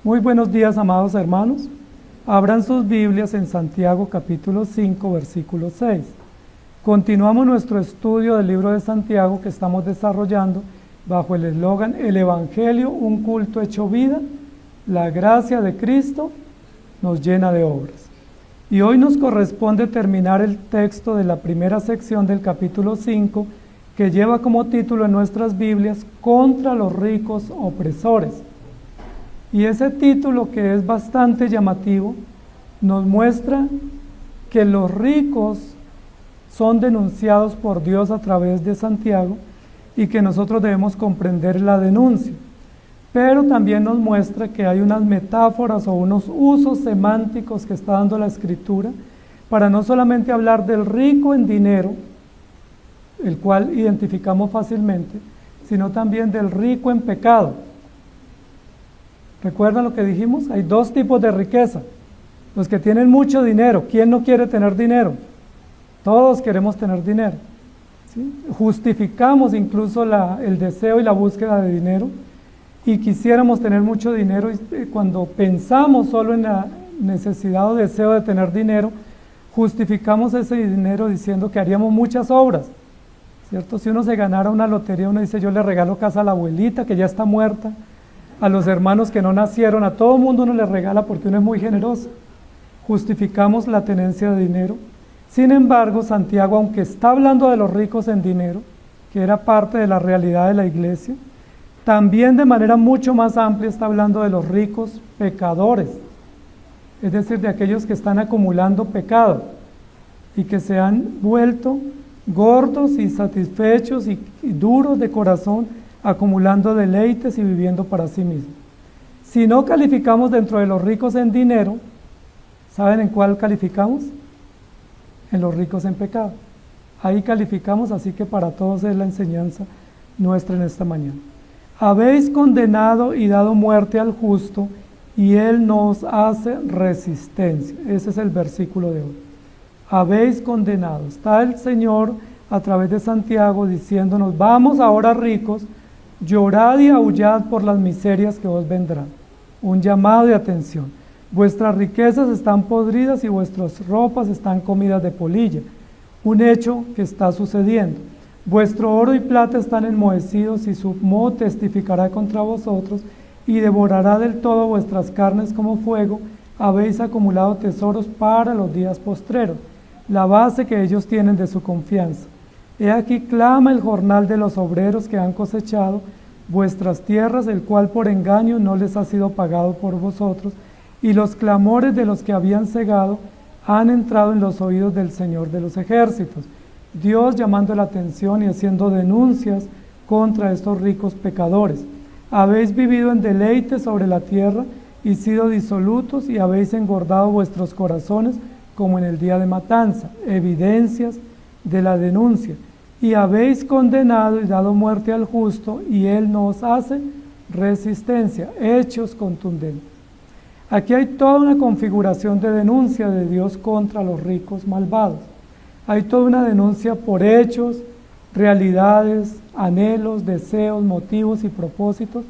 Muy buenos días, amados hermanos. Abran sus Biblias en Santiago capítulo 5, versículo 6. Continuamos nuestro estudio del libro de Santiago que estamos desarrollando bajo el eslogan El Evangelio, un culto hecho vida, la gracia de Cristo nos llena de obras. Y hoy nos corresponde terminar el texto de la primera sección del capítulo 5, que lleva como título en nuestras Biblias, Contra los ricos opresores. Y ese título, que es bastante llamativo, nos muestra que los ricos son denunciados por Dios a través de Santiago y que nosotros debemos comprender la denuncia. Pero también nos muestra que hay unas metáforas o unos usos semánticos que está dando la Escritura para no solamente hablar del rico en dinero, el cual identificamos fácilmente, sino también del rico en pecado. ¿Recuerdan lo que dijimos? Hay dos tipos de riqueza. Los que tienen mucho dinero. ¿Quién no quiere tener dinero? Todos queremos tener dinero, ¿sí? Justificamos incluso el deseo y la búsqueda de dinero y quisiéramos tener mucho dinero, y cuando pensamos solo en la necesidad o deseo de tener dinero, justificamos ese dinero diciendo que haríamos muchas obras, ¿cierto? Si uno se ganara una lotería, uno dice: yo le regalo casa a la abuelita que ya está muerta, a los hermanos que no nacieron, a todo mundo uno le regala porque uno es muy generoso. Justificamos la tenencia de dinero. Sin embargo, Santiago, aunque está hablando de los ricos en dinero, que era parte de la realidad de la iglesia, también de manera mucho más amplia está hablando de los ricos pecadores, es decir, de aquellos que están acumulando pecado y que se han vuelto gordos y satisfechos y duros de corazón, acumulando deleites y viviendo para sí mismos. Si no calificamos dentro de los ricos en dinero, ¿saben en cuál calificamos? En los ricos en pecado. Ahí calificamos, así que para todos es la enseñanza nuestra en esta mañana. Habéis condenado y dado muerte al justo, y él nos hace resistencia. Ese es el versículo de hoy. Habéis condenado. Está el Señor a través de Santiago diciéndonos: vamos ahora ricos, llorad y aullad por las miserias que os vendrán. Un llamado de atención. Vuestras riquezas están podridas y vuestras ropas están comidas de polilla. Un hecho que está sucediendo. Vuestro oro y plata están enmohecidos, y su moho testificará contra vosotros y devorará del todo vuestras carnes como fuego. Habéis acumulado tesoros para los días postreros, la base que ellos tienen de su confianza. He aquí clama el jornal de los obreros que han cosechado vuestras tierras, el cual por engaño no les ha sido pagado por vosotros, y los clamores de los que habían cegado han entrado en los oídos del Señor de los ejércitos. Dios llamando la atención y haciendo denuncias contra estos ricos pecadores. Habéis vivido en deleite sobre la tierra y sido disolutos, y habéis engordado vuestros corazones como en el día de matanza. Evidencias de la denuncia. Y habéis condenado y dado muerte al justo, y él nos hace resistencia. Hechos contundentes. Aquí hay toda una configuración de denuncia de Dios contra los ricos malvados. Hay toda una denuncia por hechos, realidades, anhelos, deseos, motivos y propósitos,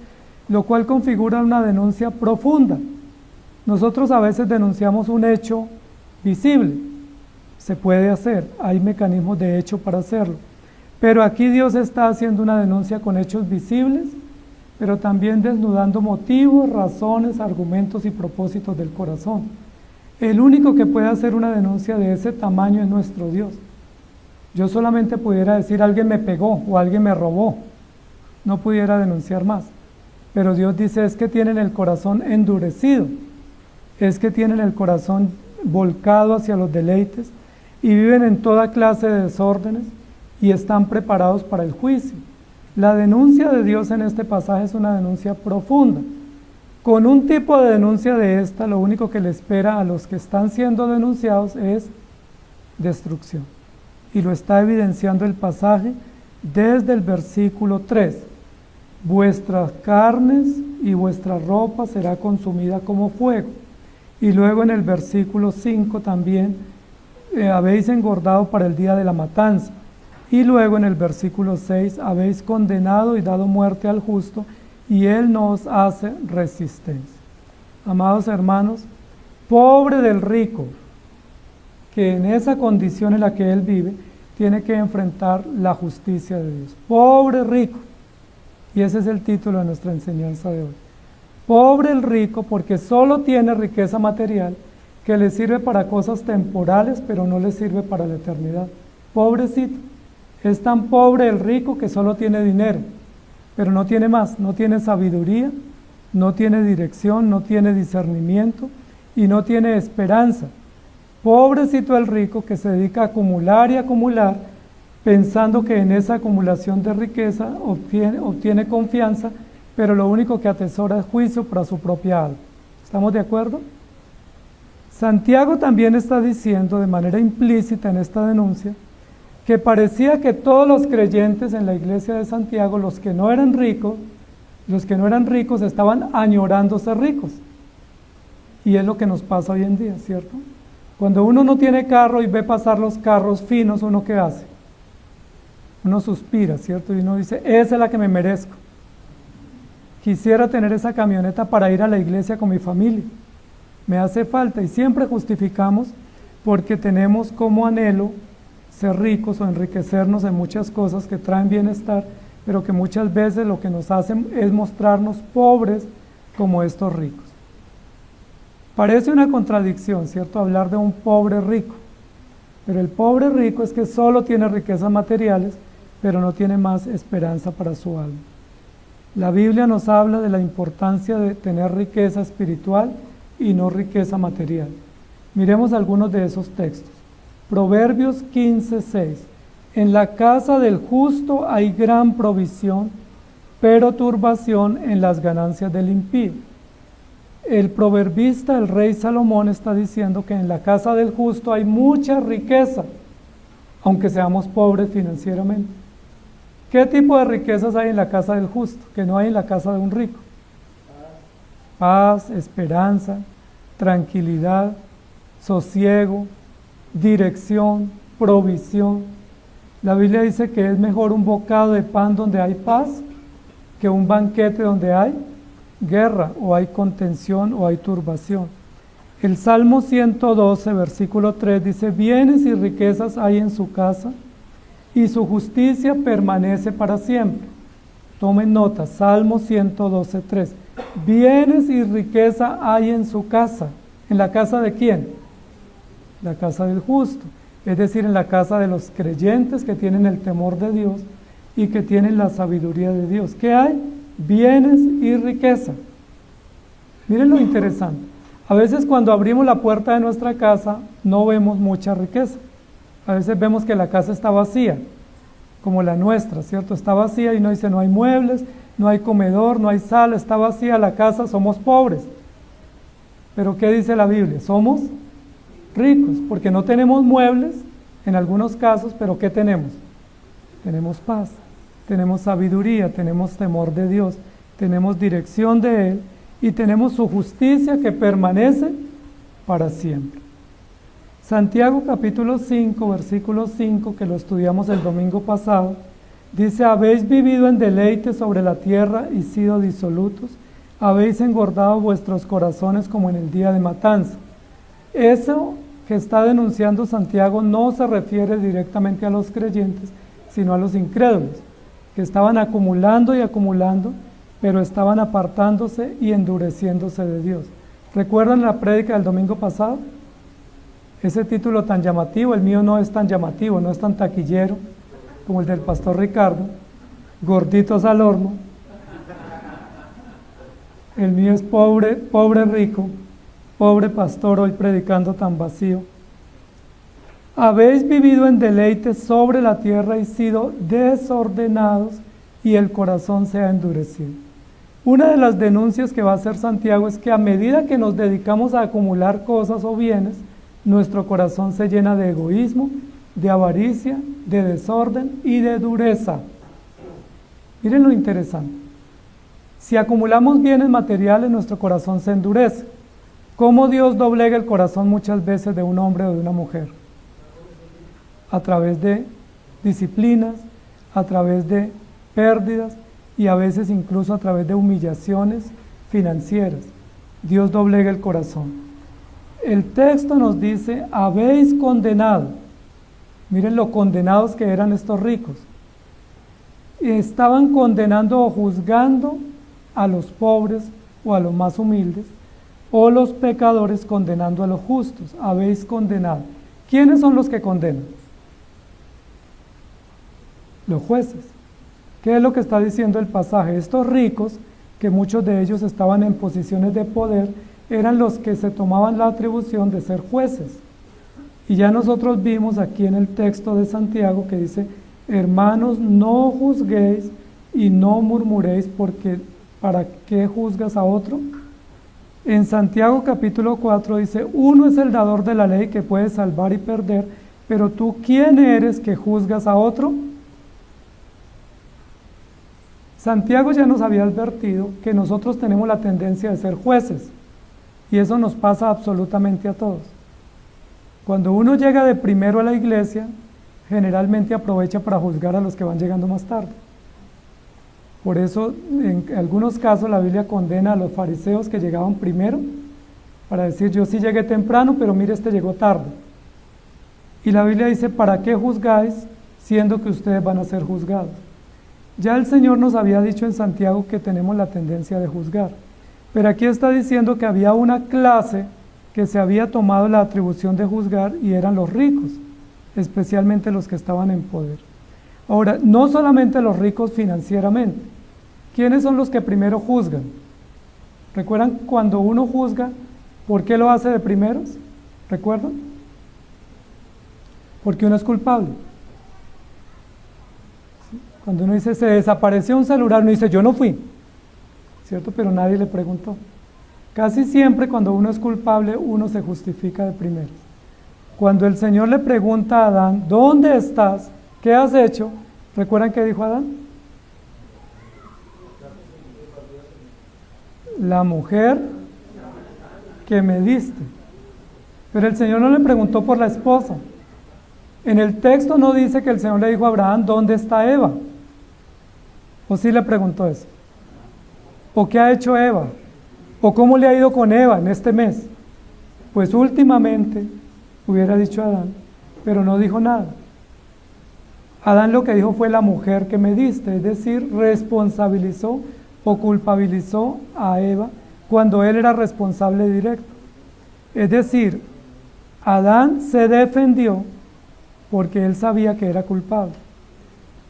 lo cual configura una denuncia profunda. Nosotros a veces denunciamos un hecho visible, se puede hacer, hay mecanismos de hecho para hacerlo, pero aquí Dios está haciendo una denuncia con hechos visibles, pero también desnudando motivos, razones, argumentos y propósitos del corazón. El único que puede hacer una denuncia de ese tamaño es nuestro Dios. Yo solamente pudiera decir: alguien me pegó o alguien me robó, no pudiera denunciar más. Pero Dios dice: es que tienen el corazón endurecido, es que tienen el corazón volcado hacia los deleites y viven en toda clase de desórdenes y están preparados para el juicio. La denuncia de Dios en este pasaje es una denuncia profunda. Con un tipo de denuncia de esta, lo único que le espera a los que están siendo denunciados es destrucción. Y lo está evidenciando el pasaje desde el versículo 3. Vuestras carnes y vuestra ropa será consumida como fuego. Y luego en el versículo 5 también, habéis engordado para el día de la matanza. Y luego en el versículo 6, habéis condenado y dado muerte al justo, y él nos hace resistencia. Amados hermanos, pobre del rico, que en esa condición en la que él vive, tiene que enfrentar la justicia de Dios. Pobre rico. Y ese es el título de nuestra enseñanza de hoy. Pobre el rico porque solo tiene riqueza material que le sirve para cosas temporales, pero no le sirve para la eternidad. Pobrecito. Es tan pobre el rico que solo tiene dinero, pero no tiene más, no tiene sabiduría, no tiene dirección, no tiene discernimiento y no tiene esperanza. Pobrecito el rico que se dedica a acumular y acumular, pensando que en esa acumulación de riqueza obtiene confianza, pero lo único que atesora es juicio para su propia alma. ¿Estamos de acuerdo? Santiago también está diciendo de manera implícita en esta denuncia que parecía que todos los creyentes en la iglesia de Santiago, los que no eran ricos, estaban añorando ser ricos. Y es lo que nos pasa hoy en día, ¿cierto? Cuando uno no tiene carro y ve pasar los carros finos, ¿uno qué hace? Uno suspira, ¿cierto? Y uno dice, esa es la que me merezco. Quisiera tener esa camioneta para ir a la iglesia con mi familia. Me hace falta, y siempre justificamos porque tenemos como anhelo ser ricos o enriquecernos en muchas cosas que traen bienestar, pero que muchas veces lo que nos hacen es mostrarnos pobres como estos ricos. Parece una contradicción, ¿cierto?, hablar de un pobre rico, pero el pobre rico es que solo tiene riquezas materiales, pero no tiene más esperanza para su alma. La Biblia nos habla de la importancia de tener riqueza espiritual y no riqueza material. Miremos algunos de esos textos. Proverbios 15:6. En la casa del justo hay gran provisión, pero turbación en las ganancias del impío. El proverbista, el rey Salomón, está diciendo que en la casa del justo hay mucha riqueza, aunque seamos pobres financieramente. ¿Qué tipo de riquezas hay en la casa del justo que no hay en la casa de un rico? Paz, esperanza, tranquilidad, sosiego, dirección, provisión. La Biblia dice que es mejor un bocado de pan donde hay paz que un banquete donde hay guerra o hay contención o hay turbación. El Salmo 112, versículo 3 dice, bienes y riquezas hay en su casa y su justicia permanece para siempre. Tomen nota, Salmo 112, 3. Bienes y riqueza hay en su casa. ¿En la casa de quién? La casa del justo. Es decir, en la casa de los creyentes que tienen el temor de Dios y que tienen la sabiduría de Dios. ¿Qué hay? Bienes y riqueza. Miren lo interesante. A veces cuando abrimos la puerta de nuestra casa no vemos mucha riqueza. A veces vemos que la casa está vacía, como la nuestra, ¿cierto? Está vacía y no dice, no hay muebles, no hay comedor, no hay sala, está vacía la casa, somos pobres. Pero ¿qué dice la Biblia? Somos ricos, porque no tenemos muebles en algunos casos, pero ¿qué tenemos? Tenemos paz, tenemos sabiduría, tenemos temor de Dios, tenemos dirección de Él y tenemos su justicia que permanece para siempre. Santiago capítulo 5, versículo 5, que lo estudiamos el domingo pasado, dice, habéis vivido en deleite sobre la tierra y sido disolutos, habéis engordado vuestros corazones como en el día de matanza. Eso que está denunciando Santiago no se refiere directamente a los creyentes, sino a los incrédulos, que estaban acumulando y acumulando, pero estaban apartándose y endureciéndose de Dios. ¿Recuerdan la prédica del domingo pasado? Ese título tan llamativo, el mío no es tan llamativo, no es tan taquillero como el del pastor Ricardo, gorditos al horno. El mío es pobre, pobre rico, pobre pastor hoy predicando tan vacío. Habéis vivido en deleite sobre la tierra y sido desordenados y el corazón se ha endurecido. Una de las denuncias que va a hacer Santiago es que a medida que nos dedicamos a acumular cosas o bienes, nuestro corazón se llena de egoísmo, de avaricia, de desorden y de dureza. Miren lo interesante. Si acumulamos bienes materiales, nuestro corazón se endurece. ¿Cómo Dios doblega el corazón muchas veces de un hombre o de una mujer? A través de disciplinas, a través de pérdidas y a veces incluso a través de humillaciones financieras, Dios doblega el corazón. El texto nos dice, habéis condenado. Miren lo condenados que eran estos ricos. Estaban condenando o juzgando a los pobres o a los más humildes, o los pecadores condenando a los justos. Habéis condenado. ¿Quiénes son los que condenan? Los jueces. ¿Qué es lo que está diciendo el pasaje? Estos ricos, que muchos de ellos estaban en posiciones de poder, eran los que se tomaban la atribución de ser jueces. Y ya nosotros vimos aquí en el texto de Santiago que dice, hermanos, no juzguéis y no murmuréis, porque ¿para qué juzgas a otro? En Santiago capítulo 4 dice, uno es el dador de la ley que puede salvar y perder, pero tú, ¿quién eres que juzgas a otro? Santiago ya nos había advertido que nosotros tenemos la tendencia de ser jueces, y eso nos pasa absolutamente a todos. Cuando uno llega de primero a la iglesia, generalmente aprovecha para juzgar a los que van llegando más tarde. Por eso, en algunos casos, la Biblia condena a los fariseos que llegaban primero, para decir, yo sí llegué temprano, pero mire, este llegó tarde. Y la Biblia dice, ¿para qué juzgáis, siendo que ustedes van a ser juzgados? Ya el Señor nos había dicho en Santiago que tenemos la tendencia de juzgar, pero aquí está diciendo que había una clase que se había tomado la atribución de juzgar, y eran los ricos, especialmente los que estaban en poder. Ahora, no solamente los ricos financieramente. ¿Quiénes son los que primero juzgan? ¿Recuerdan cuando uno juzga, por qué lo hace de primeros? ¿Recuerdan? Porque uno es culpable. Cuando uno dice, se desapareció un celular, uno dice, yo no fui, ¿cierto? Pero nadie le preguntó. Casi siempre cuando uno es culpable, uno se justifica de primeros. Cuando el Señor le pregunta a Adán, ¿dónde estás? ¿Qué has hecho? ¿Recuerdan qué dijo Adán? La mujer que me diste. Pero el Señor no le preguntó por la esposa. En el texto no dice que el Señor le dijo a Abraham, ¿dónde está Eva? ¿O sí le preguntó eso? ¿O qué ha hecho Eva? ¿O cómo le ha ido con Eva en este mes? Pues últimamente hubiera dicho Adán, pero no dijo nada. Adán lo que dijo fue la mujer que me diste, es decir, responsabilizó o culpabilizó a Eva cuando él era responsable directo. Es decir, Adán se defendió porque él sabía que era culpable.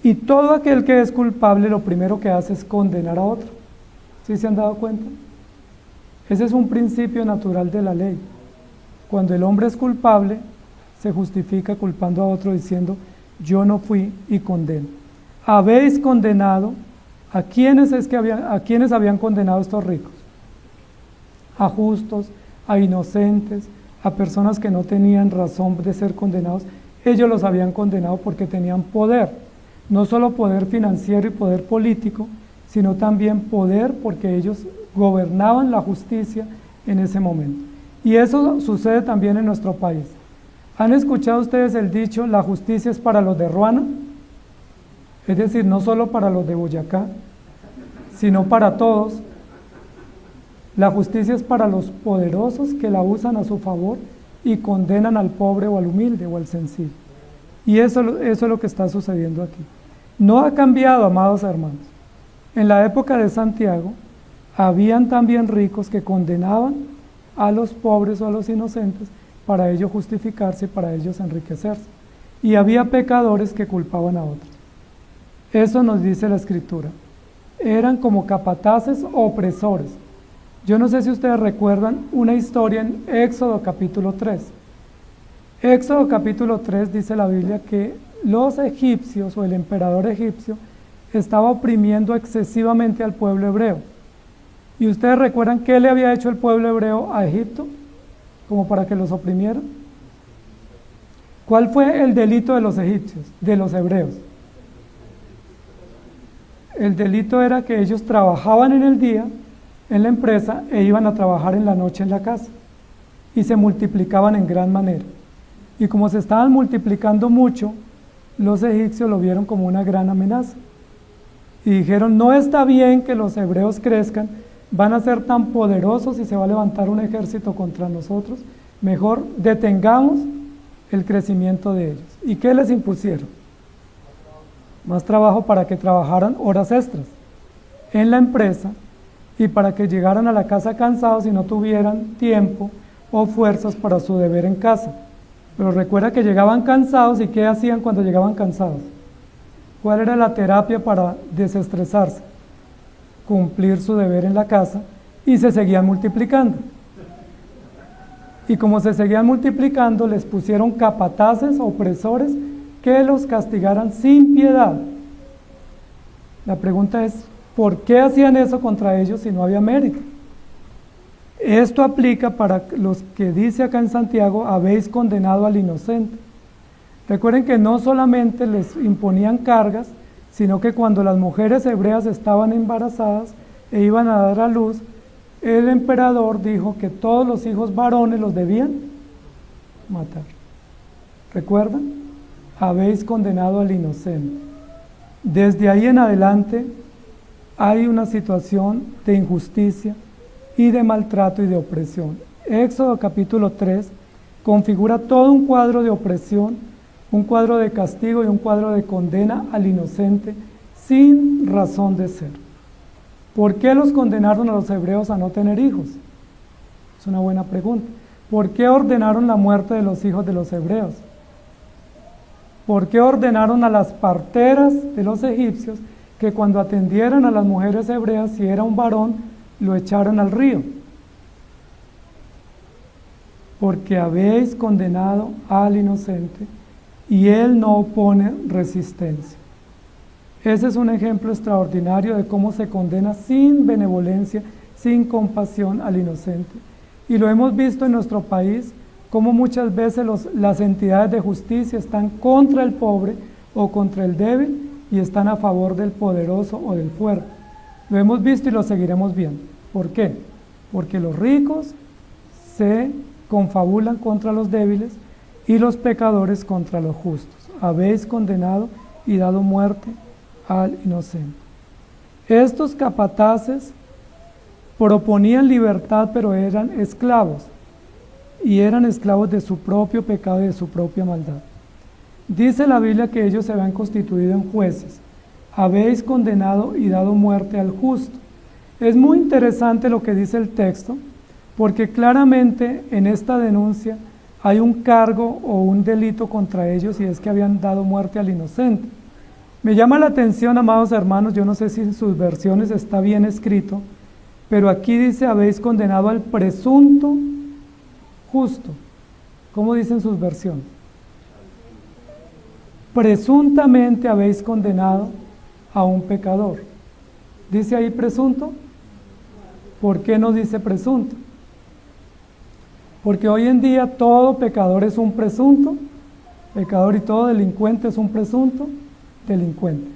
Y todo aquel que es culpable lo primero que hace es condenar a otro. ¿Sí se han dado cuenta? Ese es un principio natural de la ley. Cuando el hombre es culpable, se justifica culpando a otro diciendo, yo no fui, y condeno. Habéis condenado, ¿a quiénes habían condenado estos ricos? A justos, a inocentes, a personas que no tenían razón de ser condenados. Ellos los habían condenado porque tenían poder, no solo poder financiero y poder político, sino también poder porque ellos gobernaban la justicia en ese momento. Y eso sucede también en nuestro país. ¿Han escuchado ustedes el dicho, la justicia es para los de Ruana? Es decir, no solo para los de Boyacá, sino para todos. La justicia es para los poderosos que la usan a su favor y condenan al pobre o al humilde o al sencillo. Y eso es lo que está sucediendo aquí. No ha cambiado, amados hermanos. En la época de Santiago, habían también ricos que condenaban a los pobres o a los inocentes para ellos justificarse, para ellos enriquecerse. Y había pecadores que culpaban a otros. Eso nos dice la Escritura. Eran como capataces opresores. Yo no sé si ustedes recuerdan una historia en Éxodo capítulo 3. Éxodo capítulo 3 dice la Biblia que los egipcios o el emperador egipcio estaba oprimiendo excesivamente al pueblo hebreo. ¿Y ustedes recuerdan qué le había hecho el pueblo hebreo a Egipto? Como para que los oprimieran. ¿Cuál fue el delito de los egipcios, de los hebreos? El delito era que ellos trabajaban en el día en la empresa e iban a trabajar en la noche en la casa, y se multiplicaban en gran manera. Y como se estaban multiplicando mucho, los egipcios lo vieron como una gran amenaza y dijeron, no está bien que los hebreos crezcan, van a ser tan poderosos y se va a levantar un ejército contra nosotros, mejor detengamos el crecimiento de ellos. ¿Y qué les impusieron? Más trabajo para que trabajaran horas extras en la empresa y para que llegaran a la casa cansados y no tuvieran tiempo o fuerzas para su deber en casa. Pero recuerda que llegaban cansados, y ¿qué hacían cuando llegaban cansados? ¿Cuál era la terapia para desestresarse? Cumplir su deber en la casa, y se seguían multiplicando. Y como se seguían multiplicando, les pusieron capataces, opresores, que los castigaran sin piedad. La pregunta es, ¿por qué hacían eso contra ellos si no había mérito? Esto aplica para los que dice acá en Santiago, habéis condenado al inocente. Recuerden que no solamente les imponían cargas, sino que cuando las mujeres hebreas estaban embarazadas e iban a dar a luz, el emperador dijo que todos los hijos varones los debían matar. ¿Recuerdan? Habéis condenado al inocente. Desde ahí en adelante hay una situación de injusticia y de maltrato y de opresión. Éxodo capítulo 3 configura todo un cuadro de opresión, un cuadro de castigo y un cuadro de condena al inocente sin razón de ser. ¿Por qué los condenaron a los hebreos a no tener hijos? Es una buena pregunta. ¿Por qué ordenaron la muerte de los hijos de los hebreos? ¿Por qué ordenaron a las parteras de los egipcios que cuando atendieran a las mujeres hebreas, si era un varón, lo echaran al río? Porque habéis condenado al inocente y él no opone resistencia. Ese es un ejemplo extraordinario de cómo se condena sin benevolencia, sin compasión al inocente. Y lo hemos visto en nuestro país, cómo muchas veces las entidades de justicia están contra el pobre o contra el débil y están a favor del poderoso o del fuerte. Lo hemos visto y lo seguiremos viendo. ¿Por qué? Porque los ricos se confabulan contra los débiles y los pecadores contra los justos. Habéis condenado y dado muerte al inocente. Estos capataces proponían libertad, pero eran esclavos, y eran esclavos de su propio pecado y de su propia maldad. Dice la Biblia que ellos se habían constituido en jueces. Habéis condenado y dado muerte al justo. Es muy interesante lo que dice el texto, porque claramente en esta denuncia hay un cargo o un delito contra ellos, y es que habían dado muerte al inocente. Me llama la atención, amados hermanos, yo no sé si en sus versiones está bien escrito, pero aquí dice, habéis condenado al presunto justo. ¿Cómo dicen sus versiones? Presuntamente habéis condenado a un pecador. ¿Dice ahí presunto? ¿Por qué no dice presunto? Porque hoy en día todo pecador es un presunto pecador y todo delincuente es un presunto delincuente.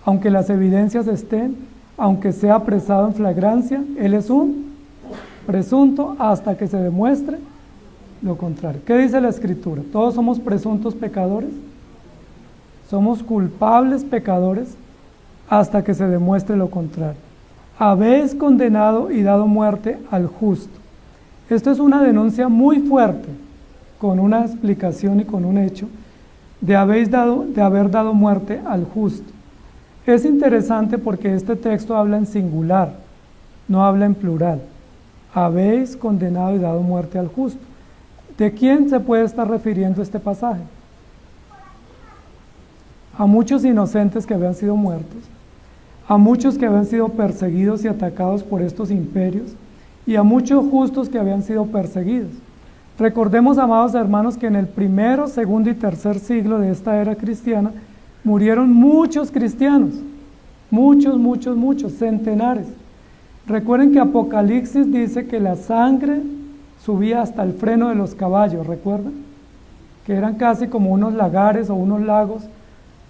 Aunque las evidencias estén, aunque sea apresado en flagrancia, él es un presunto hasta que se demuestre lo contrario. ¿Qué dice la Escritura? ¿Todos somos presuntos pecadores? Somos culpables pecadores hasta que se demuestre lo contrario. Habéis condenado y dado muerte al justo. Esto es una denuncia muy fuerte, con una explicación y con un hecho, de haber dado muerte al justo. Es interesante porque este texto habla en singular, no habla en plural. Habéis condenado y dado muerte al justo. ¿De quién se puede estar refiriendo este pasaje? A muchos inocentes que habían sido muertos, a muchos que habían sido perseguidos y atacados por estos imperios, y a muchos justos que habían sido perseguidos. Recordemos, amados hermanos, que en el primero, segundo y tercer siglo de esta era cristiana murieron muchos cristianos, muchos, centenares. Recuerden que Apocalipsis dice que la sangre subía hasta el freno de los caballos, ¿recuerdan? Que eran casi como unos lagares o unos lagos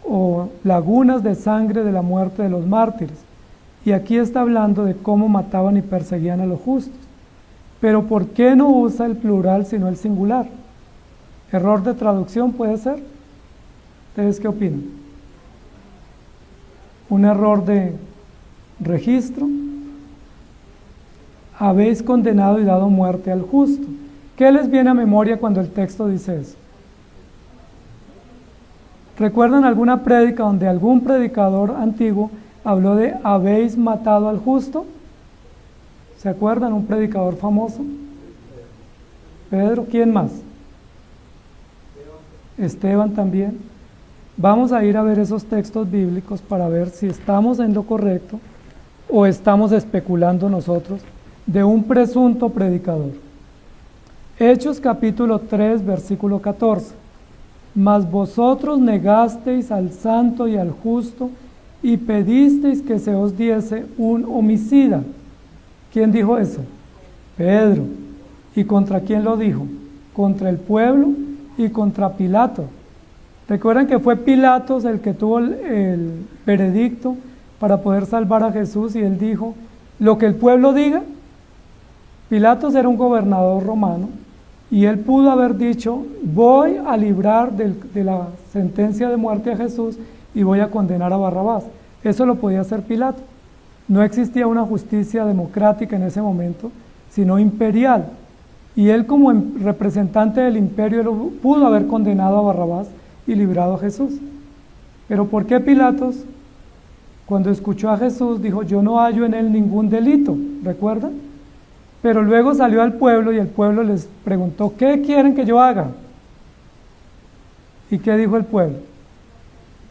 o lagunas de sangre de la muerte de los mártires. Y aquí está hablando de cómo mataban y perseguían a los justos. Pero ¿por qué no usa el plural sino el singular? ¿Error de traducción puede ser? ¿Ustedes qué opinan? ¿Un error de registro? habéis condenado y dado muerte al justo. ¿Qué les viene a memoria cuando el texto dice eso? ¿Recuerdan alguna prédica donde algún predicador antiguo habló de habéis matado al justo? ¿Se acuerdan? Un predicador famoso. Pedro, ¿quién más? Esteban también. Vamos a ir a ver esos textos bíblicos para ver si estamos en lo correcto o estamos especulando nosotros de un presunto predicador. Hechos capítulo 3, versículo 14. Mas vosotros negasteis al santo y al justo y pedisteis que se os diese un homicida. ¿Quién dijo eso? Pedro. ¿Y contra quién lo dijo? Contra el pueblo y contra Pilato. Recuerden que fue Pilatos el que tuvo el veredicto para poder salvar a Jesús y él dijo, lo que el pueblo diga. Pilatos era un gobernador romano y él pudo haber dicho, voy a librar de la sentencia de muerte a Jesús y voy a condenar a Barrabás. Eso lo podía hacer Pilato. No existía una justicia democrática en ese momento, sino imperial. Y él como representante del imperio pudo haber condenado a Barrabás y librado a Jesús. Pero ¿por qué Pilatos, cuando escuchó a Jesús, dijo, yo no hallo en él ningún delito? ¿Recuerdan? Pero luego salió al pueblo y el pueblo les preguntó, ¿qué quieren que yo haga? ¿Y qué dijo el pueblo?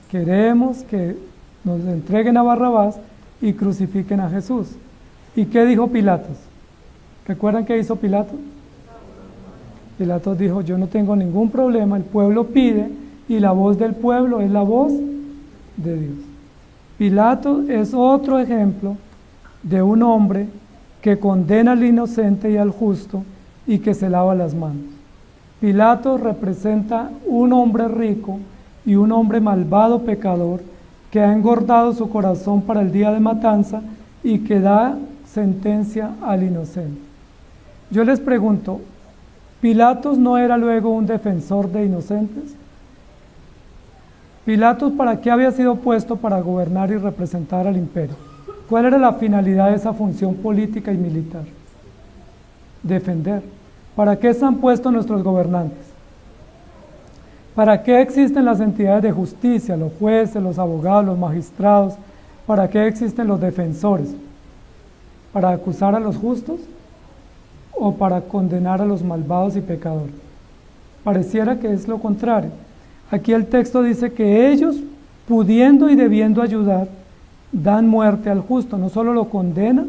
Queremos que nos entreguen a Barrabás y crucifiquen a Jesús. ¿Y qué dijo Pilatos? ¿Recuerdan qué hizo Pilato? Pilatos dijo, yo no tengo ningún problema, el pueblo pide y la voz del pueblo es la voz de Dios. Pilatos es otro ejemplo de un hombre que condena al inocente y al justo y que se lava las manos. Pilatos representa un hombre rico y un hombre malvado pecador que ha engordado su corazón para el día de matanza y que da sentencia al inocente. Yo les pregunto, ¿Pilatos no era luego un defensor de inocentes? ¿Pilatos para qué había sido puesto? Para gobernar y representar al imperio. ¿Cuál era la finalidad de esa función política y militar? Defender. ¿Para qué están puestos nuestros gobernantes? ¿Para qué existen las entidades de justicia, los jueces, los abogados, los magistrados? ¿Para qué existen los defensores? ¿Para acusar a los justos o para condenar a los malvados y pecadores? Pareciera que es lo contrario. Aquí el texto dice que ellos, pudiendo y debiendo ayudar, dan muerte al justo. No solo lo condenan,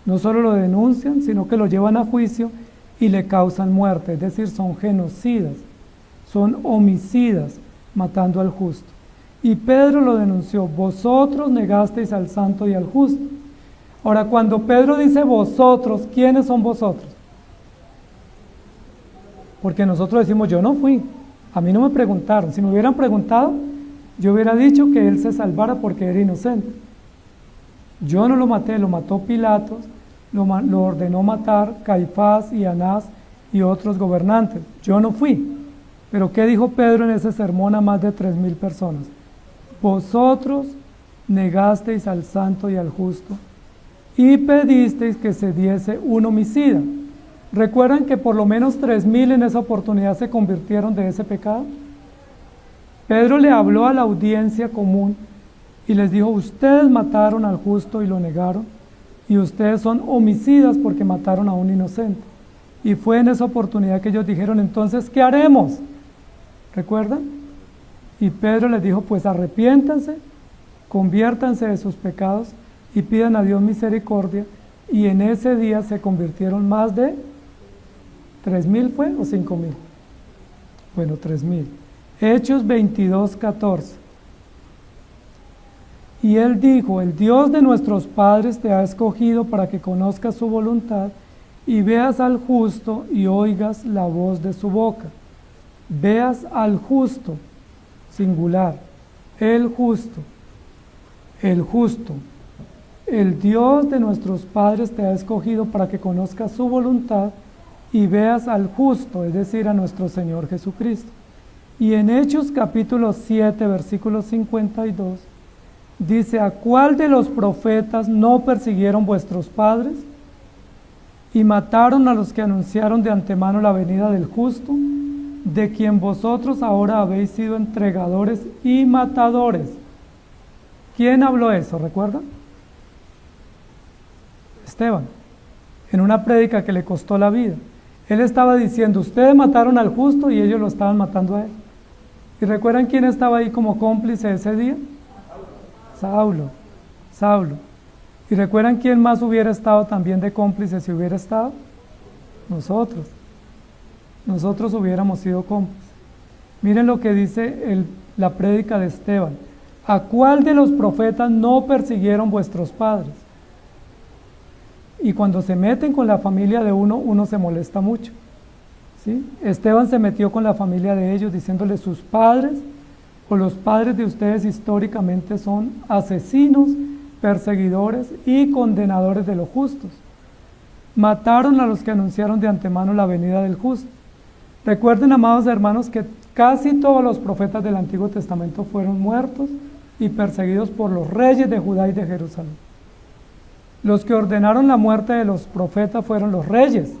no solo lo denuncian, sino que lo llevan a juicio y le causan muerte. Es decir, son genocidas, son homicidas, matando al justo. Y Pedro lo denunció, vosotros negasteis al santo y al justo. Ahora, cuando Pedro dice vosotros, ¿quiénes son vosotros? Porque nosotros decimos, yo no fui, a mí no me preguntaron. Si me hubieran preguntado, yo hubiera dicho que él se salvara porque era inocente. Yo no lo maté, lo mató Pilatos, lo ordenó matar Caifás y Anás y otros gobernantes. Yo no fui. Pero ¿qué dijo Pedro en ese sermón a más de 3,000 personas? Vosotros negasteis al santo y al justo y pedisteis que se diese un homicida. ¿Recuerdan que por lo menos 3,000 en esa oportunidad se convirtieron de ese pecado? Pedro le habló a la audiencia común y les dijo, ustedes mataron al justo y lo negaron, y ustedes son homicidas porque mataron a un inocente. Y fue en esa oportunidad que ellos dijeron, entonces, ¿qué haremos? ¿Recuerdan? Y Pedro les dijo, pues arrepiéntanse, conviértanse de sus pecados y pidan a Dios misericordia. Y en ese día se convirtieron más de 3,000, ¿fue? ¿O 5,000? Bueno, 3,000. Hechos 22:14. Y él dijo, el Dios de nuestros padres te ha escogido para que conozcas su voluntad y veas al justo y oigas la voz de su boca. Veas al justo, singular, el justo, el justo. El Dios de nuestros padres te ha escogido para que conozcas su voluntad y veas al justo, es decir, a nuestro Señor Jesucristo. Y en Hechos capítulo 7, versículo 52, dice, ¿a cuál de los profetas no persiguieron vuestros padres? y mataron a los que anunciaron de antemano la venida del justo, de quien vosotros ahora habéis sido entregadores y matadores. ¿Quién habló eso? ¿Recuerdan? Esteban, en una prédica que le costó la vida. Él estaba diciendo, ustedes mataron al justo y ellos lo estaban matando a él. ¿Y recuerdan quién estaba ahí como cómplice ese día? Saulo. ¿Y recuerdan quién más hubiera estado también de cómplice si hubiera estado? Nosotros. Nosotros hubiéramos sido cómplices. Miren lo que dice la prédica de Esteban. ¿A cuál de los profetas no persiguieron vuestros padres? Y cuando se meten con la familia de uno se molesta mucho. ¿Sí? Esteban se metió con la familia de ellos diciéndole sus padres o los padres de ustedes históricamente son asesinos, perseguidores y condenadores de los justos. Mataron a los que anunciaron de antemano la venida del justo. Recuerden, amados hermanos, que casi todos los profetas del Antiguo Testamento fueron muertos y perseguidos por los reyes de Judá y de Jerusalén. Los que ordenaron la muerte de los profetas fueron los reyes.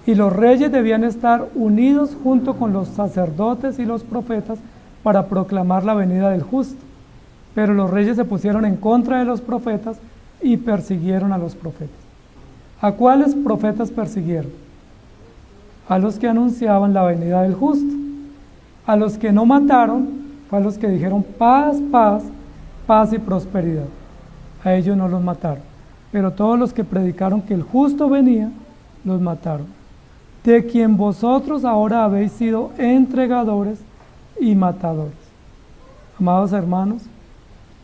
Y los reyes debían estar unidos junto con los sacerdotes y los profetas para proclamar la venida del justo. Pero los reyes se pusieron en contra de los profetas y persiguieron a los profetas. ¿A cuáles profetas persiguieron? A los que anunciaban la venida del justo. A los que no mataron fue a los que dijeron paz, paz, paz y prosperidad. A ellos no los mataron. Pero todos los que predicaron que el justo venía, los mataron. De quien vosotros ahora habéis sido entregadores y matadores. Amados hermanos,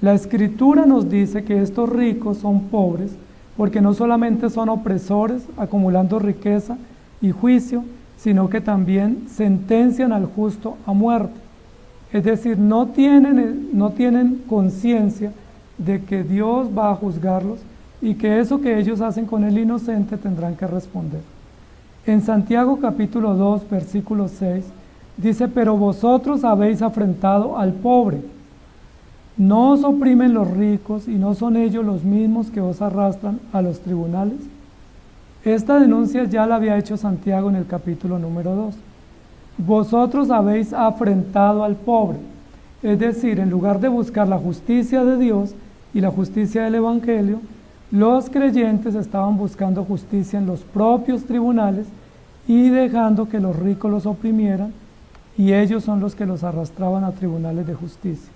la Escritura nos dice que estos ricos son pobres porque no solamente son opresores acumulando riqueza y juicio, sino que también sentencian al justo a muerte. Es decir, no tienen conciencia de que Dios va a juzgarlos y que eso que ellos hacen con el inocente tendrán que responder. En Santiago capítulo 2, versículo 6, dice, pero vosotros habéis afrentado al pobre. ¿No os oprimen los ricos y no son ellos los mismos que os arrastran a los tribunales? Esta denuncia ya la había hecho Santiago en el capítulo número 2. Vosotros habéis afrentado al pobre. Es decir, en lugar de buscar la justicia de Dios y la justicia del Evangelio, los creyentes estaban buscando justicia en los propios tribunales y dejando que los ricos los oprimieran, y ellos son los que los arrastraban a tribunales de justicia.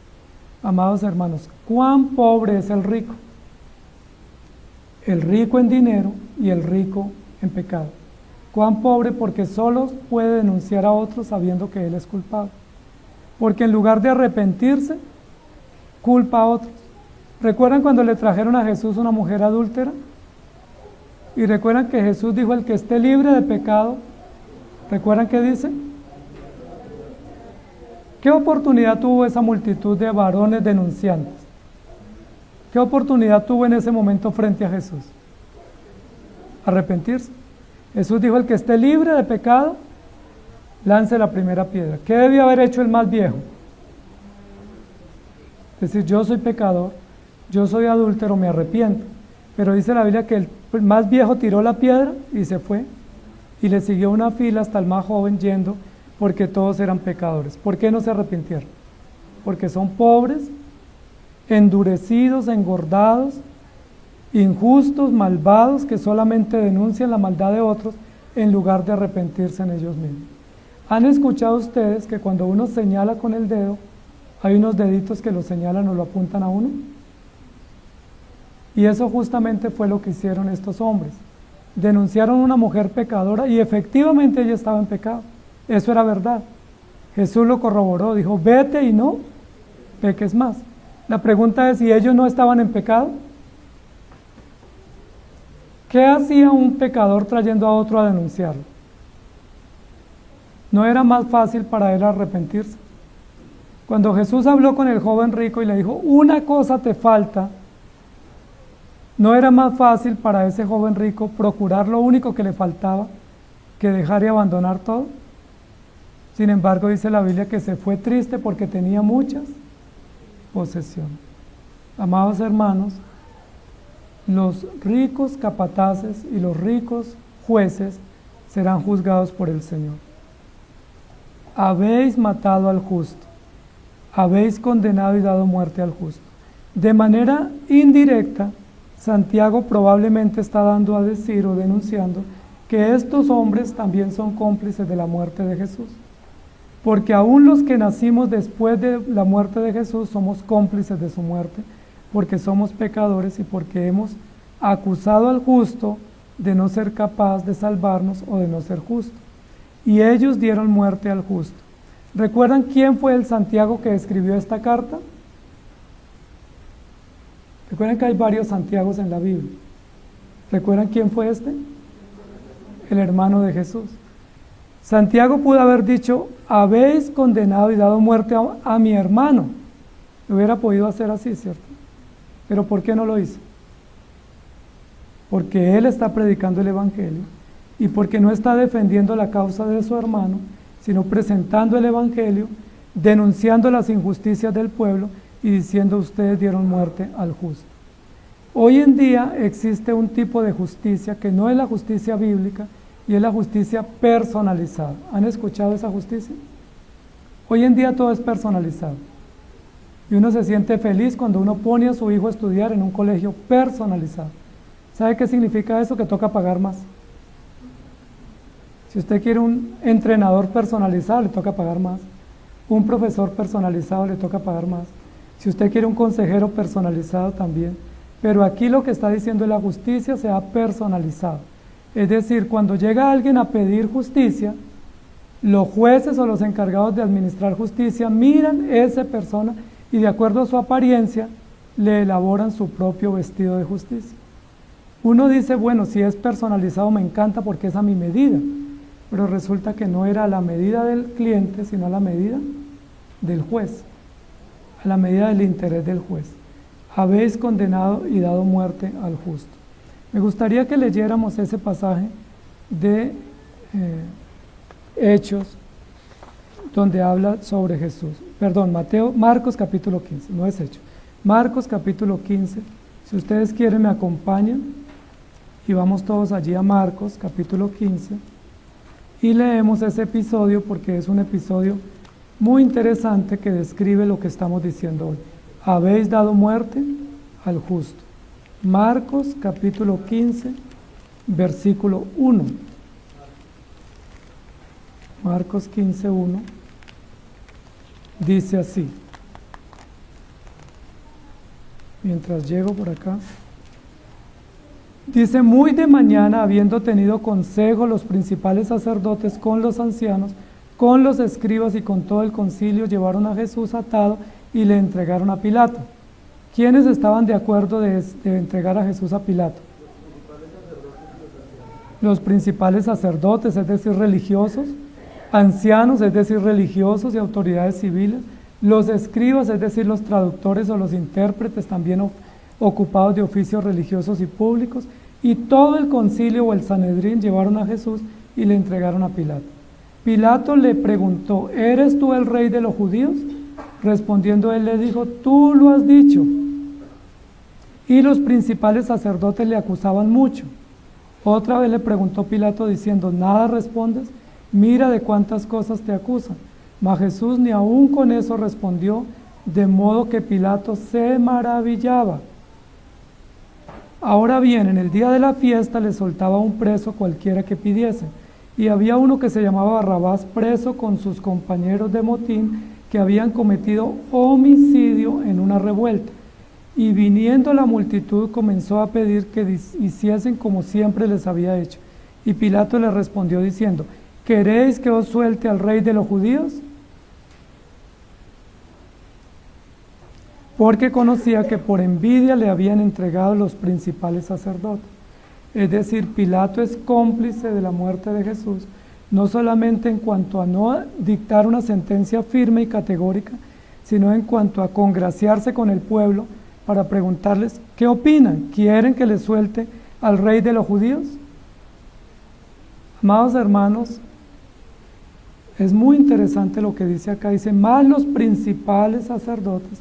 Amados hermanos, ¿cuán pobre es el rico? El rico en dinero y el rico en pecado. ¿Cuán pobre? Porque solo puede denunciar a otros sabiendo que él es culpable. Porque en lugar de arrepentirse, culpa a otros. ¿Recuerdan cuando le trajeron a Jesús una mujer adúltera? Y recuerdan que Jesús dijo, el que esté libre de pecado, ¿recuerdan qué dice? ¿Qué oportunidad tuvo esa multitud de varones denunciantes? ¿Qué oportunidad tuvo en ese momento frente a Jesús? Arrepentirse. Jesús dijo, el que esté libre de pecado, lance la primera piedra. ¿Qué debió haber hecho el más viejo? Es decir, yo soy pecador, yo soy adúltero, me arrepiento. Pero dice la Biblia que el más viejo tiró la piedra y se fue. Y le siguió una fila hasta el más joven yendo, porque todos eran pecadores. ¿Por qué no se arrepintieron? Porque son pobres, endurecidos, engordados, injustos, malvados, que solamente denuncian la maldad de otros en lugar de arrepentirse en ellos mismos. ¿Han escuchado ustedes que cuando uno señala con el dedo, hay unos deditos que lo señalan o lo apuntan a uno? Y eso justamente fue lo que hicieron estos hombres. Denunciaron a una mujer pecadora y efectivamente ella estaba en pecado. Eso era verdad. Jesús lo corroboró, dijo, vete y no peques más. La pregunta es, ¿y ellos no estaban en pecado? ¿Qué hacía un pecador trayendo a otro a denunciarlo? ¿No era más fácil para él arrepentirse? Cuando Jesús habló con el joven rico y le dijo, una cosa te falta, ¿no era más fácil para ese joven rico procurar lo único que le faltaba que dejar y abandonar todo? Sin embargo, dice la Biblia que se fue triste porque tenía muchas posesiones. Amados hermanos, los ricos capataces y los ricos jueces serán juzgados por el Señor. Habéis matado al justo, habéis condenado y dado muerte al justo. De manera indirecta, Santiago probablemente está dando a decir o denunciando que estos hombres también son cómplices de la muerte de Jesús. Porque aún los que nacimos después de la muerte de Jesús somos cómplices de su muerte, porque somos pecadores y porque hemos acusado al justo de no ser capaz de salvarnos o de no ser justo. Y ellos dieron muerte al justo. ¿Recuerdan quién fue el Santiago que escribió esta carta? Recuerden que hay varios Santiagos en la Biblia. ¿Recuerdan quién fue este? El hermano de Jesús. Santiago pudo haber dicho, habéis condenado y dado muerte a mi hermano. Lo hubiera podido hacer así, ¿cierto? Pero ¿por qué no lo hizo? Porque él está predicando el Evangelio y porque no está defendiendo la causa de su hermano, sino presentando el Evangelio, denunciando las injusticias del pueblo y diciendo ustedes dieron muerte al justo. Hoy en día existe un tipo de justicia que no es la justicia bíblica y es la justicia personalizada. ¿Han escuchado esa justicia? Hoy en día todo es personalizado. Y uno se siente feliz cuando uno pone a su hijo a estudiar en un colegio personalizado. ¿Sabe qué significa eso? Que toca pagar más. Si usted quiere un entrenador personalizado, le toca pagar más. Un profesor personalizado, le toca pagar más. Si usted quiere un consejero personalizado, también. Pero aquí lo que está diciendo es la justicia se ha personalizado. Es decir, cuando llega alguien a pedir justicia, los jueces o los encargados de administrar justicia miran a esa persona y de acuerdo a su apariencia le elaboran su propio vestido de justicia. Uno dice, bueno, si es personalizado me encanta porque es a mi medida, pero resulta que no era a la medida del cliente, sino a la medida del juez, a la medida del interés del juez. Habéis condenado y dado muerte al justo. Me gustaría que leyéramos ese pasaje de Hechos, donde habla sobre Jesús. Perdón, Marcos capítulo 15, no es Hechos. Marcos capítulo 15, si ustedes quieren me acompañan y vamos todos allí a Marcos capítulo 15 y leemos ese episodio porque es un episodio muy interesante que describe lo que estamos diciendo hoy. Habéis dado muerte al justo. Marcos capítulo 15, versículo 1. Marcos 15, 1. Dice así. Mientras llego por acá. Dice, muy de mañana, habiendo tenido consejo los principales sacerdotes con los ancianos, con los escribas y con todo el concilio, llevaron a Jesús atado y le entregaron a Pilato. ¿Quiénes estaban de acuerdo de entregar a Jesús a Pilato? Los principales sacerdotes, es decir, religiosos, ancianos, es decir, religiosos y autoridades civiles, los escribas, es decir, los traductores o los intérpretes, también ocupados de oficios religiosos y públicos, y todo el concilio o el Sanedrín llevaron a Jesús y le entregaron a Pilato. Pilato le preguntó, ¿eres tú el rey de los judíos? Respondiendo él le dijo, tú lo has dicho. Y los principales sacerdotes le acusaban mucho. Otra vez le preguntó Pilato diciendo, ¿nada respondes? Mira de cuántas cosas te acusan. Mas Jesús ni aun con eso respondió, de modo que Pilato se maravillaba. Ahora bien, en el día de la fiesta le soltaba un preso cualquiera que pidiese. Y había uno que se llamaba Barrabás preso con sus compañeros de motín que habían cometido homicidio en una revuelta. Y viniendo la multitud comenzó a pedir que hiciesen como siempre les había hecho. Y Pilato le respondió diciendo, ¿queréis que os suelte al rey de los judíos? Porque conocía que por envidia le habían entregado los principales sacerdotes. Es decir, Pilato es cómplice de la muerte de Jesús, no solamente en cuanto a no dictar una sentencia firme y categórica, sino en cuanto a congraciarse con el pueblo para preguntarles, ¿qué opinan? ¿Quieren que les suelte al rey de los judíos? Amados hermanos, es muy interesante lo que dice acá, dice, más los principales sacerdotes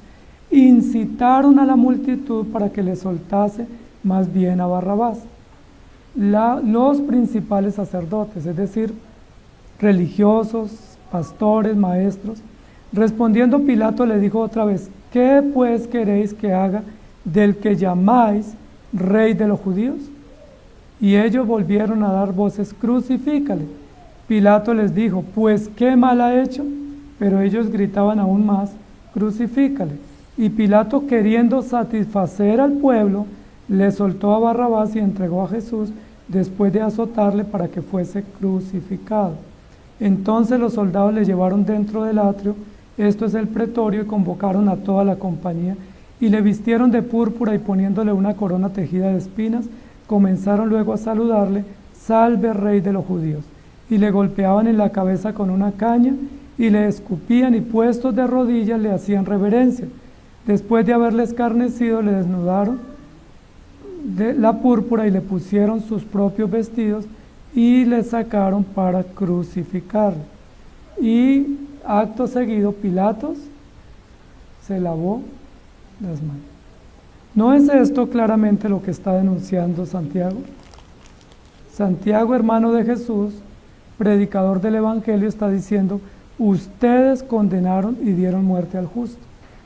incitaron a la multitud para que le soltase más bien a Barrabás. Los principales sacerdotes, es decir, religiosos, pastores, maestros, respondiendo Pilato le dijo otra vez: ¿qué pues queréis que haga del que llamáis rey de los judíos? Y ellos volvieron a dar voces: crucifícale. Pilato les dijo: pues qué mal ha hecho. Pero ellos gritaban aún más: crucifícale. Y Pilato, queriendo satisfacer al pueblo, le soltó a Barrabás y entregó a Jesús después de azotarle para que fuese crucificado. Entonces los soldados le llevaron dentro del atrio, esto es el pretorio, y convocaron a toda la compañía, y le vistieron de púrpura, y poniéndole una corona tejida de espinas, comenzaron luego a saludarle: salve, rey de los judíos. Y le golpeaban en la cabeza con una caña, y le escupían, y puestos de rodillas le hacían reverencia. Después de haberle escarnecido, le desnudaron de la púrpura y le pusieron sus propios vestidos y le sacaron para crucificarlo. Y acto seguido Pilatos se lavó las manos. ¿No es esto claramente lo que está denunciando Santiago? Santiago, hermano de Jesús, predicador del Evangelio, está diciendo: ustedes condenaron y dieron muerte al justo.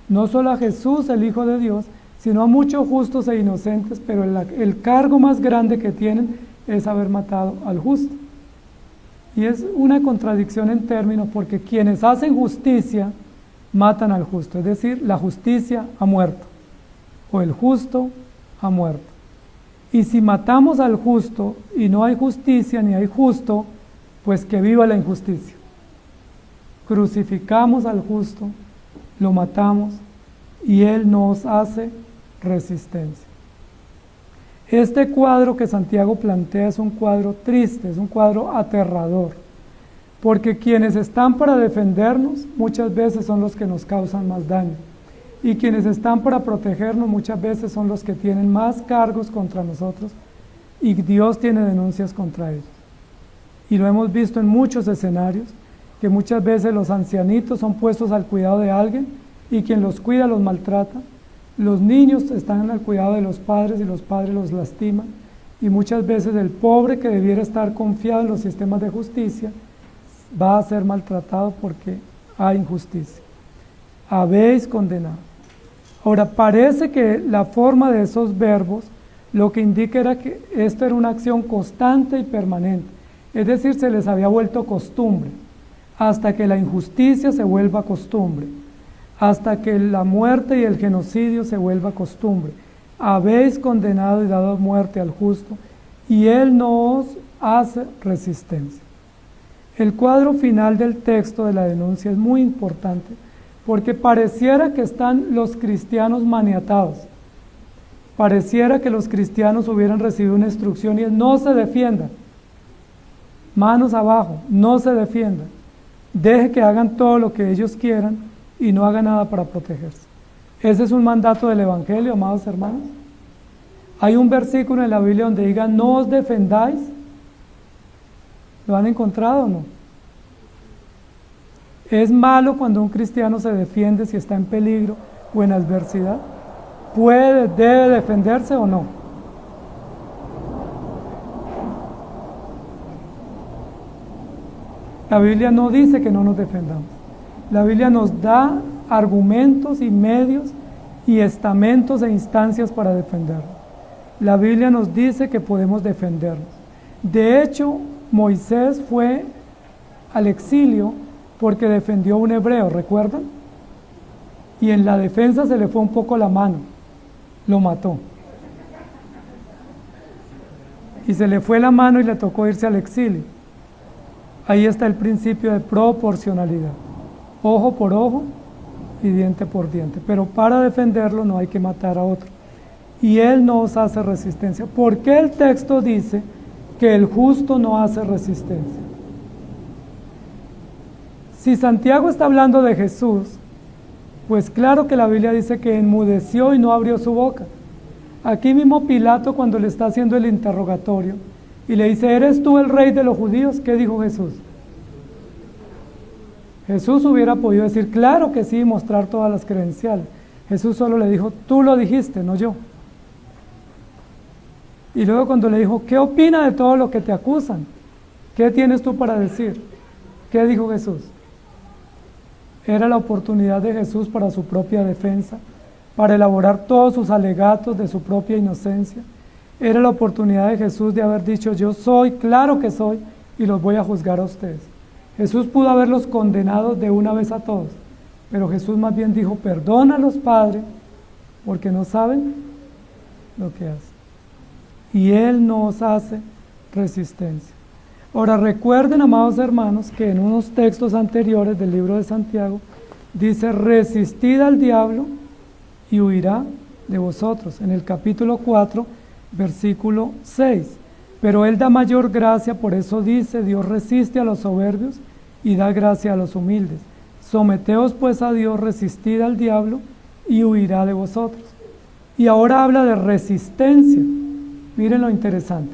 No solo a Jesús, el Hijo de Dios, sino a muchos justos e inocentes, pero el cargo más grande que tienen es haber matado al justo. Y es una contradicción en términos, porque quienes hacen justicia matan al justo, es decir, la justicia ha muerto, o el justo ha muerto. Y si matamos al justo y no hay justicia ni hay justo, pues que viva la injusticia. Crucificamos al justo, lo matamos y él nos hace resistencia. Este cuadro que Santiago plantea es un cuadro triste, es un cuadro aterrador, porque quienes están para defendernos muchas veces son los que nos causan más daño, y quienes están para protegernos muchas veces son los que tienen más cargos contra nosotros, y Dios tiene denuncias contra ellos. Y lo hemos visto en muchos escenarios, que muchas veces los ancianitos son puestos al cuidado de alguien, y quien los cuida los maltrata. Los niños están al cuidado de los padres, y los padres los lastiman, y muchas veces el pobre, que debiera estar confiado en los sistemas de justicia, va a ser maltratado porque hay injusticia. Habéis condenado. Ahora, parece que la forma de esos verbos lo que indica era que esto era una acción constante y permanente, es decir, se les había vuelto costumbre, hasta que la injusticia se vuelva costumbre, hasta que la muerte y el genocidio se vuelva costumbre. Habéis condenado y dado muerte al justo, y él no os hace resistencia. El cuadro final del texto de la denuncia es muy importante, porque pareciera que están los cristianos maniatados, pareciera que los cristianos hubieran recibido una instrucción, y es: no se defiendan, manos abajo, no se defiendan, deje que hagan todo lo que ellos quieran y no haga nada para protegerse. Ese es un mandato del Evangelio, amados hermanos. Hay un versículo en la Biblia donde diga: no os defendáis. ¿Lo han encontrado o no? ¿Es malo cuando un cristiano se defiende si está en peligro o en adversidad? ¿Debe defenderse o no? La Biblia no dice que no nos defendamos. La Biblia nos da argumentos y medios y estamentos e instancias para defendernos. La Biblia nos dice que podemos defendernos. De hecho, Moisés fue al exilio porque defendió a un hebreo, ¿recuerdan? Y en la defensa se le fue un poco la mano, lo mató. Y se le fue la mano y le tocó irse al exilio. Ahí está el principio de proporcionalidad. Ojo por ojo y diente por diente. Pero para defenderlo no hay que matar a otro. Y él no os hace resistencia. ¿Por qué el texto dice que el justo no hace resistencia? Si Santiago está hablando de Jesús, pues claro que la Biblia dice que enmudeció y no abrió su boca. Aquí mismo Pilato, cuando le está haciendo el interrogatorio y le dice: ¿eres tú el rey de los judíos? ¿Qué dijo Jesús? Jesús hubiera podido decir: claro que sí, mostrar todas las credenciales. Jesús solo le dijo: tú lo dijiste, no yo. Y luego cuando le dijo, ¿qué opina de todo lo que te acusan? ¿Qué tienes tú para decir? ¿Qué dijo Jesús? Era la oportunidad de Jesús para su propia defensa, para elaborar todos sus alegatos de su propia inocencia. Era la oportunidad de Jesús de haber dicho, yo soy, claro que soy, y los voy a juzgar a ustedes. Jesús pudo haberlos condenado de una vez a todos, pero Jesús más bien dijo, perdónalos, Padre, porque no saben lo que hacen. Y Él nos hace resistencia. Ahora recuerden, amados hermanos, que en unos textos anteriores del libro de Santiago dice, resistid al diablo y huirá de vosotros. En el capítulo 4, versículo 6. Pero Él da mayor gracia, por eso dice, Dios resiste a los soberbios y da gracia a los humildes. Someteos pues a Dios, resistid al diablo y huirá de vosotros. Y ahora habla de resistencia. Miren lo interesante.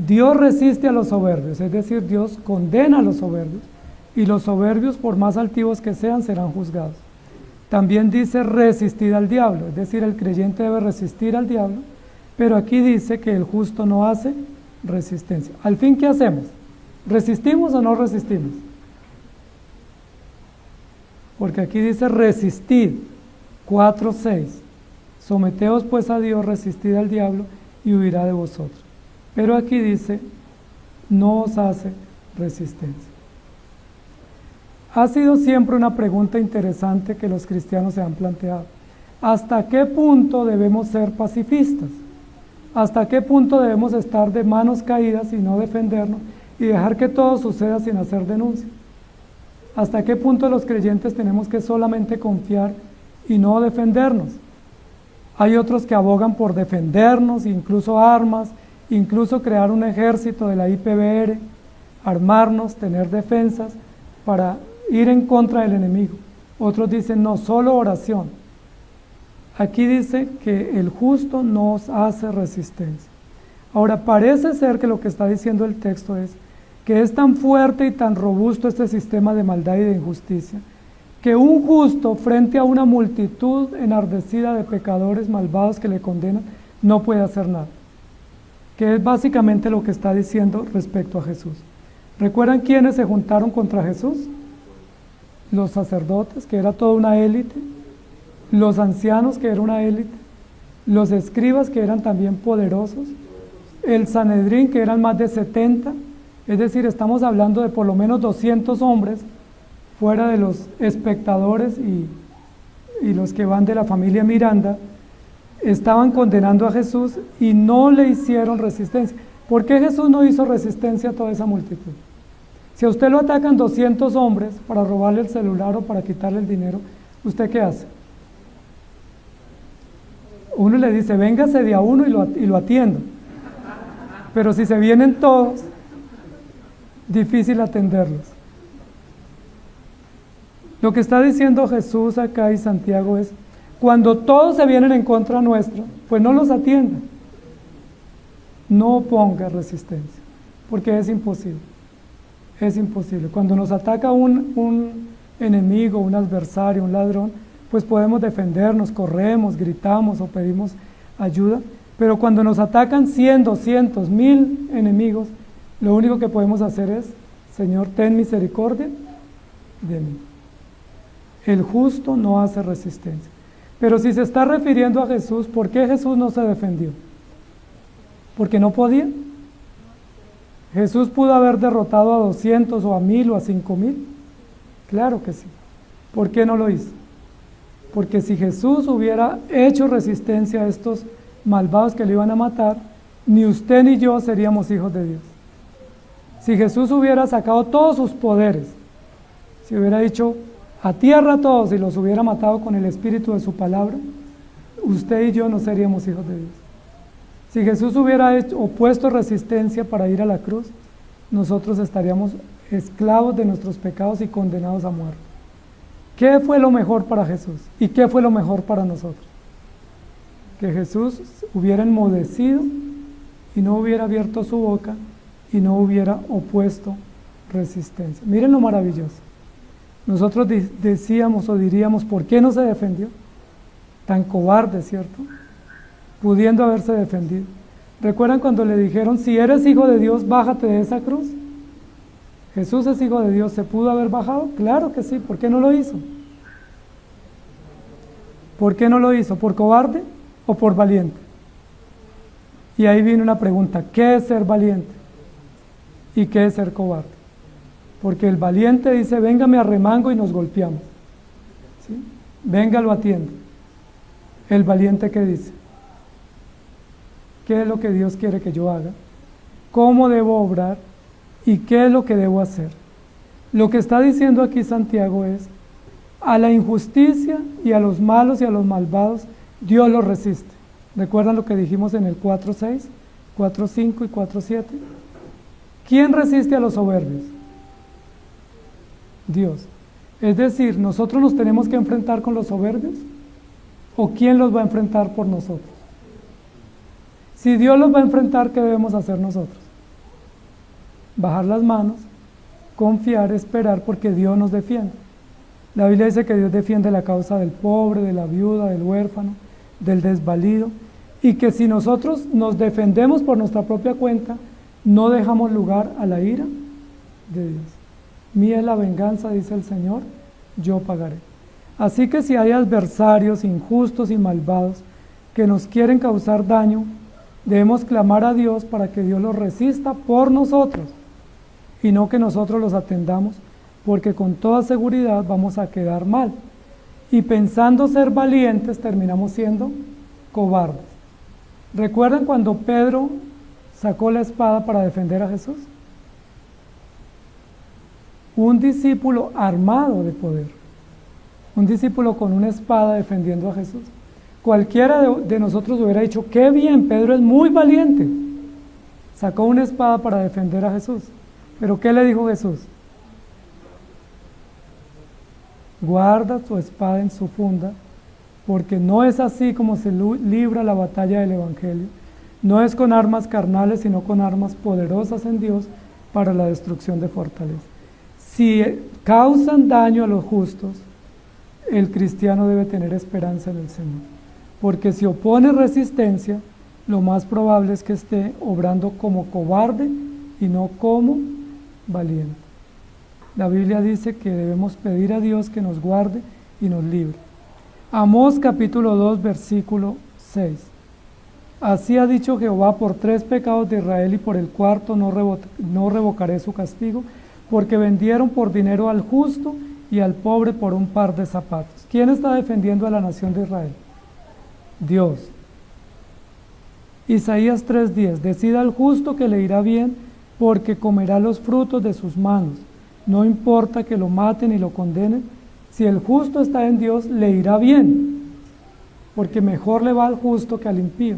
Dios resiste a los soberbios, es decir, Dios condena a los soberbios, y los soberbios, por más altivos que sean, serán juzgados. También dice resistir al diablo, es decir, el creyente debe resistir al diablo, pero aquí dice que el justo no hace resistencia. Al fin, ¿qué hacemos? ¿Resistimos o no resistimos? Porque aquí dice resistid, 4:6. Someteos pues a Dios, resistid al diablo y huirá de vosotros. Pero aquí dice, no os hace resistencia. Ha sido siempre una pregunta interesante que los cristianos se han planteado. ¿Hasta qué punto debemos ser pacifistas? ¿Hasta qué punto debemos estar de manos caídas y no defendernos y dejar que todo suceda sin hacer denuncia? ¿Hasta qué punto los creyentes tenemos que solamente confiar y no defendernos? Hay otros que abogan por defendernos, incluso armas, incluso crear un ejército de la IPBR, armarnos, tener defensas para ir en contra del enemigo. Otros dicen, no, solo oración. Aquí dice que el justo nos hace resistencia. Ahora, parece ser que lo que está diciendo el texto es que es tan fuerte y tan robusto este sistema de maldad y de injusticia, que un justo frente a una multitud enardecida de pecadores malvados que le condenan, no puede hacer nada. Que es básicamente lo que está diciendo respecto a Jesús. ¿Recuerdan quiénes se juntaron contra Jesús? Los sacerdotes, que era toda una élite, los ancianos, que era una élite, los escribas, que eran también poderosos, el Sanedrín, que eran más de 70, es decir, estamos hablando de por lo menos 200 hombres, fuera de los espectadores y los que van de la familia Miranda, estaban condenando a Jesús y no le hicieron resistencia. ¿Por qué Jesús no hizo resistencia a toda esa multitud? Si a usted lo atacan 200 hombres para robarle el celular o para quitarle el dinero, ¿usted qué hace? Uno le dice, véngase de a uno y lo atiendo. Pero si se vienen todos, difícil atenderlos. Lo que está diciendo Jesús acá y Santiago es, cuando todos se vienen en contra nuestra, pues no los atiendan. No ponga resistencia, porque es imposible. Es imposible. Cuando nos ataca un enemigo, un adversario, un ladrón, pues podemos defendernos, corremos, gritamos o pedimos ayuda. Pero cuando nos atacan 100, 200, 1000 enemigos, lo único que podemos hacer es, Señor, ten misericordia de mí. El justo no hace resistencia. Pero si se está refiriendo a Jesús, ¿por qué Jesús no se defendió? ¿Porque no podía? ¿Jesús pudo haber derrotado a 200 o a 1000 o a 5000? Claro que sí. ¿Por qué no lo hizo? Porque si Jesús hubiera hecho resistencia a estos malvados que le iban a matar, ni usted ni yo seríamos hijos de Dios. Si Jesús hubiera sacado todos sus poderes, si hubiera dicho a tierra a todos y los hubiera matado con el espíritu de su palabra, usted y yo no seríamos hijos de Dios. Si Jesús hubiera opuesto resistencia para ir a la cruz, nosotros estaríamos esclavos de nuestros pecados y condenados a muerte. ¿Qué fue lo mejor para Jesús? ¿Y qué fue lo mejor para nosotros? Que Jesús hubiera enmudecido y no hubiera abierto su boca y no hubiera opuesto resistencia. Miren lo maravilloso. Nosotros decíamos o diríamos, ¿por qué no se defendió? Tan cobarde, ¿cierto? pudiendo haberse defendido. ¿Recuerdan cuando le dijeron, si eres hijo de Dios, bájate de esa cruz? Jesús es hijo de Dios, ¿se pudo haber bajado? Claro que sí, ¿por qué no lo hizo? ¿Por qué no lo hizo? ¿Por cobarde o por valiente? Y ahí viene una pregunta, ¿qué es ser valiente? ¿Y qué es ser cobarde? Porque el valiente dice, venga, me arremango y nos golpeamos. ¿Sí? Venga, lo atiendo. El valiente, ¿qué dice? ¿Qué es lo que Dios quiere que yo haga? ¿Cómo debo obrar? ¿Y qué es lo que debo hacer? Lo que está diciendo aquí Santiago es, a la injusticia y a los malos y a los malvados, Dios los resiste. ¿Recuerdan lo que dijimos en el 4.6, 4.5 y 4.7? ¿Quién resiste a los soberbios? Dios. Es decir, ¿nosotros nos tenemos que enfrentar con los soberbios? ¿O quién los va a enfrentar por nosotros? Si Dios los va a enfrentar, ¿qué debemos hacer nosotros? Bajar las manos, confiar, esperar, porque Dios nos defiende. La Biblia dice que Dios defiende la causa del pobre, de la viuda, del huérfano, del desvalido, y que si nosotros nos defendemos por nuestra propia cuenta, no dejamos lugar a la ira de Dios. Mía es la venganza, dice el Señor, yo pagaré. Así que si hay adversarios injustos y malvados que nos quieren causar daño, debemos clamar a Dios para que Dios los resista por nosotros y no que nosotros los atendamos, porque con toda seguridad vamos a quedar mal. Y pensando ser valientes, terminamos siendo cobardes. ¿Recuerdan cuando Pedro sacó la espada para defender a Jesús? Un discípulo armado de poder, un discípulo con una espada defendiendo a Jesús. Cualquiera de nosotros hubiera dicho, qué bien, Pedro es muy valiente. Sacó una espada para defender a Jesús. ¿Pero qué le dijo Jesús? Guarda tu espada en su funda, porque no es así como se libra la batalla del Evangelio. No es con armas carnales, sino con armas poderosas en Dios para la destrucción de fortalezas. Si causan daño a los justos, el cristiano debe tener esperanza en el Señor. Porque si opone resistencia, lo más probable es que esté obrando como cobarde y no como valiente. La Biblia dice que debemos pedir a Dios que nos guarde y nos libre. Amós capítulo 2, versículo 6. Así ha dicho Jehová, por 3 pecados de Israel y por el cuarto no revocaré su castigo, porque vendieron por dinero al justo y al pobre por un par de zapatos. ¿Quién está defendiendo a la nación de Israel? Dios. Isaías 3:10. Decida al justo que le irá bien, porque comerá los frutos de sus manos. No importa que lo maten y lo condenen, si el justo está en Dios, le irá bien, porque mejor le va al justo que al impío.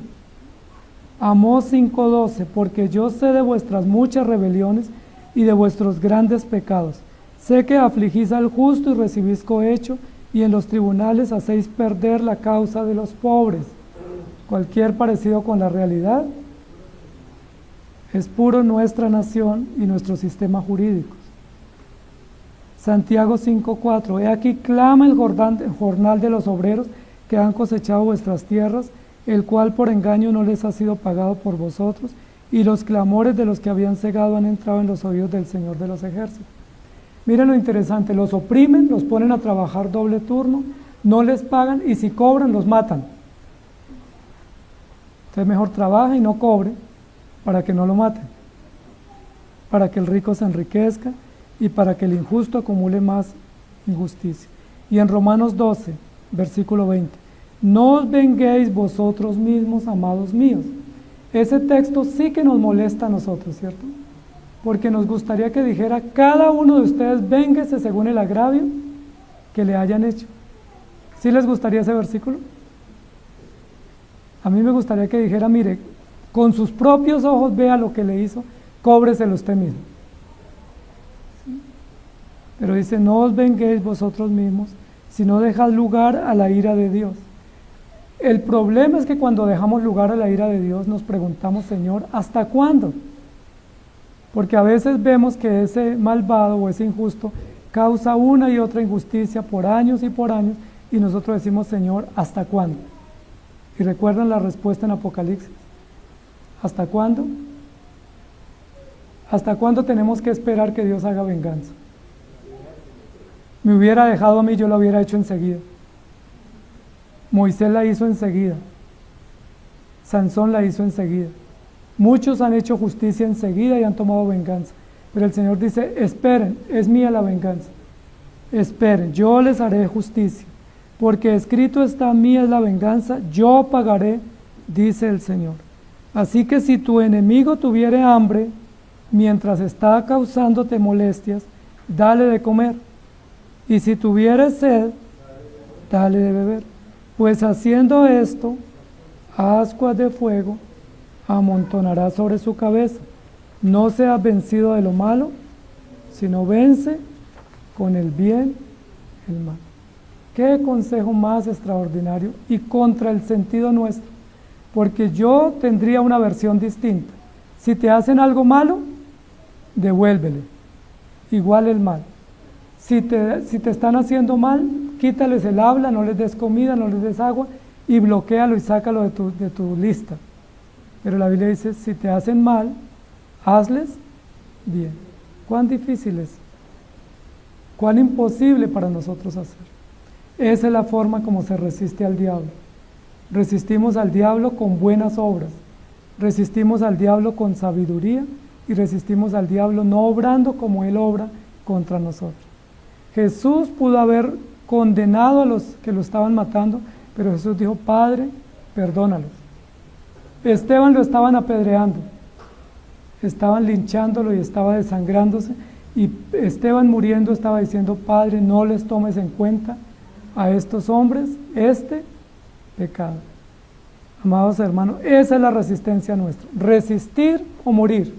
Amós 5:12. Porque yo sé de vuestras muchas rebeliones y de vuestros grandes pecados. Sé que afligís al justo y recibís cohecho, y en los tribunales hacéis perder la causa de los pobres. Cualquier parecido con la realidad es puro nuestra nación y nuestro sistema jurídico. Santiago 5:4. He aquí clama el jornal de los obreros que han cosechado vuestras tierras, el cual por engaño no les ha sido pagado por vosotros, y los clamores de los que habían cegado han entrado en los oídos del Señor de los ejércitos. Miren lo interesante, los oprimen, los ponen a trabajar doble turno, no les pagan y si cobran los matan. Entonces mejor trabaja y no cobre para que no lo maten, para que el rico se enriquezca y para que el injusto acumule más injusticia. Y en Romanos 12, versículo 20, no os venguéis vosotros mismos, amados míos. Ese texto sí que nos molesta a nosotros, ¿cierto? Porque nos gustaría que dijera, cada uno de ustedes vénguese según el agravio que le hayan hecho. ¿Sí les gustaría ese versículo? A mí me gustaría que dijera, mire, con sus propios ojos vea lo que le hizo, cóbreselo usted mismo. ¿Sí? Pero dice, no os venguéis vosotros mismos, sino dejad lugar a la ira de Dios. El problema es que cuando dejamos lugar a la ira de Dios nos preguntamos, Señor, ¿hasta cuándo? Porque a veces vemos que ese malvado o ese injusto causa una y otra injusticia por años y nosotros decimos, Señor, ¿hasta cuándo? Y recuerdan la respuesta en Apocalipsis. ¿Hasta cuándo? ¿Hasta cuándo tenemos que esperar que Dios haga venganza? Me hubiera dejado a mí, yo lo hubiera hecho enseguida. Moisés la hizo enseguida. Sansón la hizo enseguida. Muchos han hecho justicia enseguida y han tomado venganza. Pero el Señor dice, esperen, es mía la venganza. Esperen, yo les haré justicia. Porque escrito está, mía es la venganza, yo pagaré, dice el Señor. Así que si tu enemigo tuviere hambre, mientras está causándote molestias, dale de comer. Y si tuviere sed, dale de beber. Pues haciendo esto, ascuas de fuego amontonará sobre su cabeza. No seas vencido de lo malo, sino vence con el bien el mal. Qué consejo más extraordinario y contra el sentido nuestro, porque yo tendría una versión distinta. Si te hacen algo malo, devuélvele, igual el mal. Si te están haciendo mal, quítales el habla, no les des comida, no les des agua y bloquéalo y sácalo de tu lista. Pero la Biblia dice, si te hacen mal, hazles bien. ¿Cuán difícil es? ¿Cuán imposible para nosotros hacer? Esa es la forma como se resiste al diablo. Resistimos al diablo con buenas obras, resistimos al diablo con sabiduría y resistimos al diablo no obrando como él obra contra nosotros. Jesús pudo haber condenado a los que lo estaban matando, pero Jesús dijo, Padre, perdónalos. Esteban lo estaban apedreando, estaban linchándolo y estaba desangrándose, y Esteban muriendo estaba diciendo, Padre, no les tomes en cuenta a estos hombres este pecado. Amados hermanos, esa es la resistencia nuestra, resistir o morir,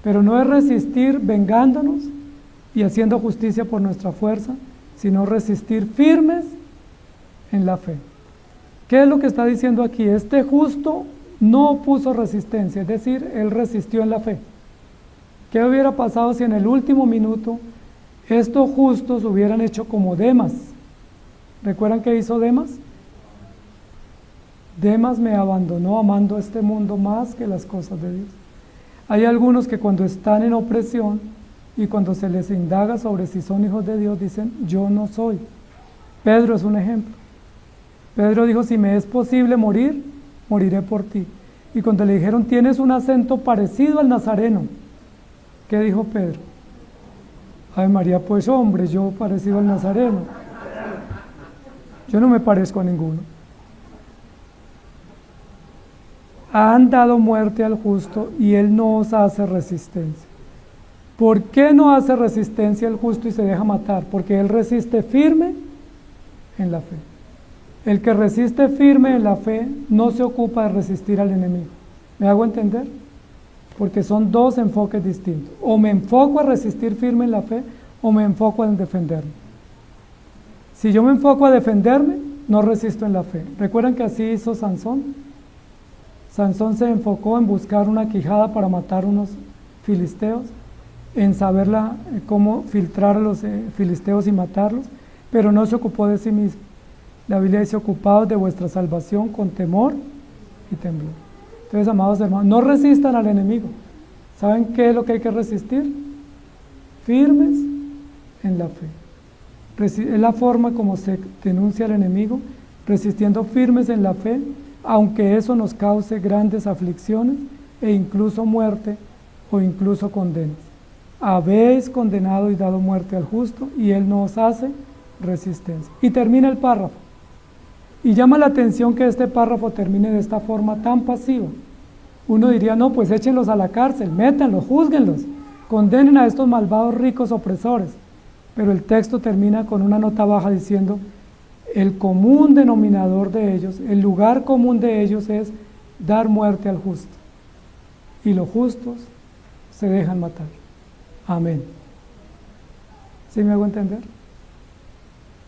pero no es resistir vengándonos y haciendo justicia por nuestra fuerza, sino resistir firmes en la fe. ¿Qué es lo que está diciendo aquí? Este justo no puso resistencia, es decir, él resistió en la fe. ¿Qué hubiera pasado si en el último minuto estos justos hubieran hecho como Demas? ¿Recuerdan qué hizo Demas? Demas me abandonó amando este mundo más que las cosas de Dios. Hay algunos que cuando están en opresión y cuando se les indaga sobre si son hijos de Dios, dicen, yo no soy. Pedro es un ejemplo. Pedro dijo, si me es posible morir, moriré por ti. Y cuando le dijeron, tienes un acento parecido al nazareno, ¿qué dijo Pedro? Ay María, pues hombre, yo parecido al nazareno. Yo no me parezco a ninguno. Han dado muerte al justo y él no os hace resistencia. ¿Por qué no hace resistencia el justo y se deja matar? Porque él resiste firme en la fe. El que resiste firme en la fe no se ocupa de resistir al enemigo. ¿Me hago entender? Porque son dos enfoques distintos. O me enfoco a resistir firme en la fe o me enfoco en defenderme. Si yo me enfoco a defenderme, no resisto en la fe. ¿Recuerdan que así hizo Sansón? Sansón se enfocó en buscar una quijada para matar unos filisteos, en saber cómo filtrar a los filisteos y matarlos, pero no se ocupó de sí mismo. La Biblia dice, ocupados de vuestra salvación con temor y temblor. Entonces, amados hermanos, no resistan al enemigo. ¿Saben qué es lo que hay que resistir? Firmes en la fe. Es la forma como se denuncia al enemigo, resistiendo firmes en la fe, aunque eso nos cause grandes aflicciones e incluso muerte o incluso condenas. Habéis condenado y dado muerte al justo y él no os hace resistencia. Y termina el párrafo. Y llama la atención que este párrafo termine de esta forma tan pasiva. Uno diría, no, pues échenlos a la cárcel, métanlos, júzguenlos, condenen a estos malvados ricos opresores. Pero el texto termina con una nota baja diciendo, el común denominador de ellos, el lugar común de ellos es dar muerte al justo. Y los justos se dejan matar. Amén. ¿Sí me hago entender?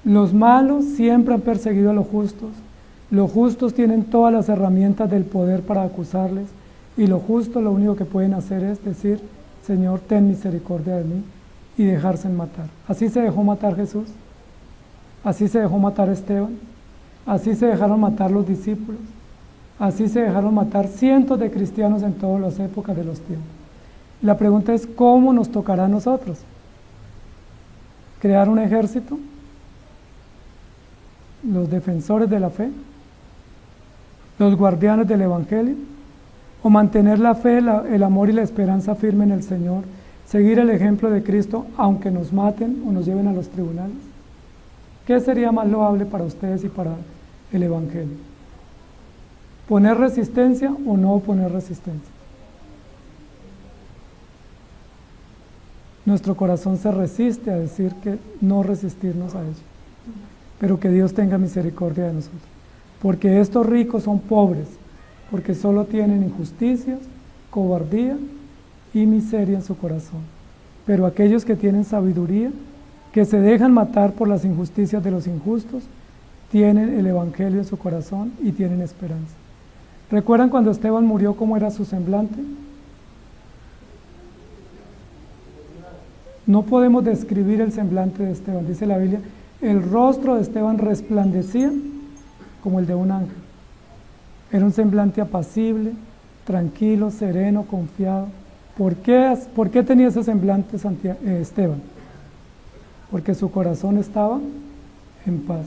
Los malos siempre han perseguido a los justos tienen todas las herramientas del poder para acusarles, y los justos lo único que pueden hacer es decir, Señor, ten misericordia de mí, y dejarse matar. Así se dejó matar Jesús, así se dejó matar Esteban, así se dejaron matar los discípulos, Así se dejaron matar cientos de cristianos en todas las épocas de los tiempos. Y la pregunta es, ¿cómo nos tocará a nosotros? ¿Crear un ejército? ¿Los defensores de la fe? ¿Los guardianes del Evangelio? ¿O mantener la fe, el amor y la esperanza firme en el Señor? ¿Seguir el ejemplo de Cristo aunque nos maten o nos lleven a los tribunales? ¿Qué sería más loable para ustedes y para el Evangelio? ¿Poner resistencia o no poner resistencia? Nuestro corazón se resiste a decir que no resistirnos a ello, pero que Dios tenga misericordia de nosotros, porque estos ricos son pobres, porque solo tienen injusticias, cobardía y miseria en su corazón, pero aquellos que tienen sabiduría, que se dejan matar por las injusticias de los injustos, tienen el Evangelio en su corazón y tienen esperanza. ¿Recuerdan cuando Esteban murió cómo era su semblante? No podemos describir el semblante de Esteban, dice la Biblia, el rostro de Esteban resplandecía como el de un ángel. Era un semblante apacible, tranquilo, sereno, confiado. ¿Por qué tenía ese semblante Esteban? Porque su corazón estaba en paz.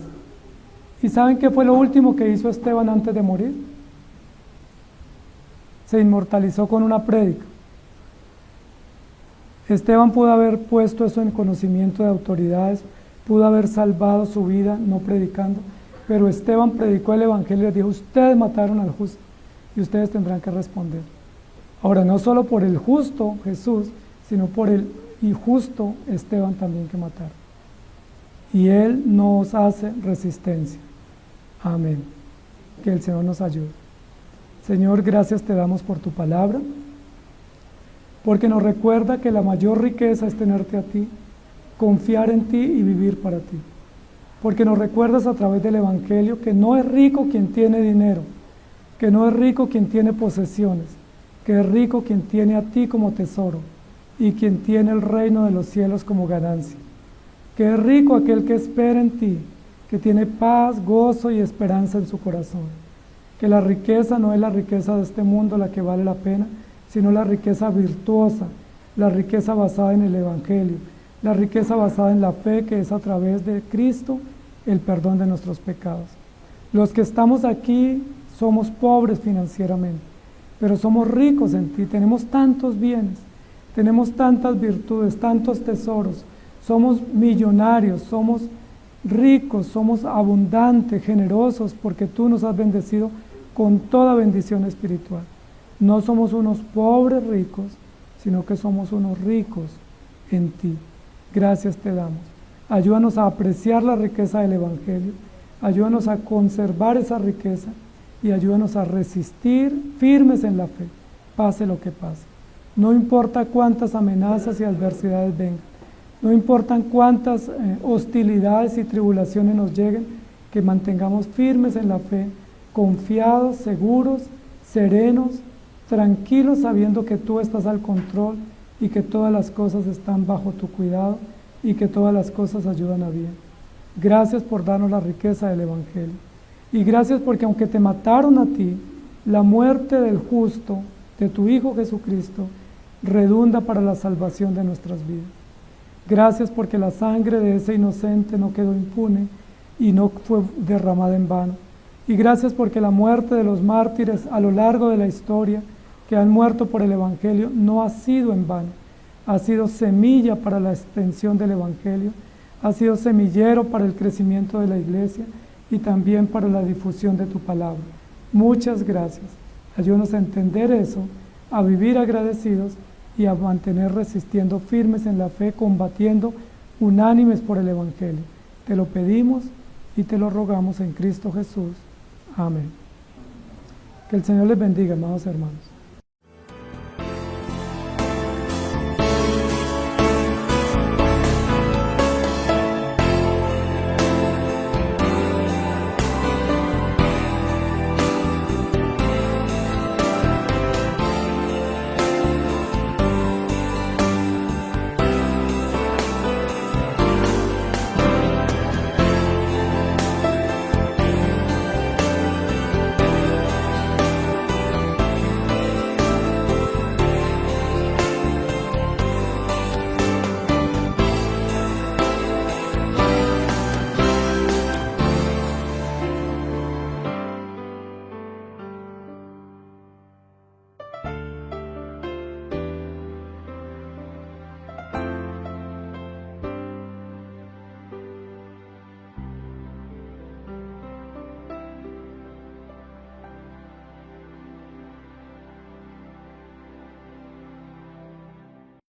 ¿Y saben qué fue lo último que hizo Esteban antes de morir? Se inmortalizó con una prédica. Esteban pudo haber puesto eso en conocimiento de autoridades, pudo haber salvado su vida no predicando, pero Esteban predicó el Evangelio y dijo, ustedes mataron al justo y ustedes tendrán que responder. Ahora, no solo por el justo Jesús, sino por el injusto Esteban también que mataron. Y Él nos hace resistencia. Amén. Que el Señor nos ayude. Señor, gracias te damos por tu palabra, porque nos recuerda que la mayor riqueza es tenerte a ti, confiar en ti y vivir para ti. Porque nos recuerdas a través del Evangelio que no es rico quien tiene dinero, que no es rico quien tiene posesiones, que es rico quien tiene a ti como tesoro y quien tiene el reino de los cielos como ganancia. Que es rico aquel que espera en ti, que tiene paz, gozo y esperanza en su corazón. Que la riqueza no es la riqueza de este mundo la que vale la pena, sino la riqueza virtuosa, la riqueza basada en el Evangelio, la riqueza basada en la fe que es a través de Cristo el perdón de nuestros pecados. Los que estamos aquí somos pobres financieramente, pero somos ricos en ti, tenemos tantos bienes, tenemos tantas virtudes, tantos tesoros, somos millonarios, somos ricos, somos abundantes, generosos, porque tú nos has bendecido con toda bendición espiritual. No somos unos pobres ricos, sino que somos unos ricos en ti. Gracias te damos. Ayúdanos a apreciar la riqueza del Evangelio, ayúdanos a conservar esa riqueza y ayúdanos a resistir firmes en la fe, pase lo que pase. No importa cuántas amenazas y adversidades vengan, no importan cuántas hostilidades y tribulaciones nos lleguen, que mantengamos firmes en la fe, confiados, seguros, serenos, tranquilos, sabiendo que tú estás al control y que todas las cosas están bajo tu cuidado y que todas las cosas ayudan a bien. Gracias por darnos la riqueza del Evangelio. Y gracias porque aunque te mataron a ti, la muerte del justo, de tu Hijo Jesucristo, redunda para la salvación de nuestras vidas. Gracias porque la sangre de ese inocente no quedó impune y no fue derramada en vano. Y gracias porque la muerte de los mártires a lo largo de la historia que han muerto por el Evangelio no ha sido en vano, ha sido semilla para la extensión del Evangelio, ha sido semillero para el crecimiento de la iglesia y también para la difusión de tu palabra. Muchas gracias. Ayúdanos a entender eso, a vivir agradecidos y a mantener resistiendo firmes en la fe, combatiendo unánimes por el Evangelio. Te lo pedimos y te lo rogamos en Cristo Jesús. Amén. Que el Señor les bendiga, amados hermanos.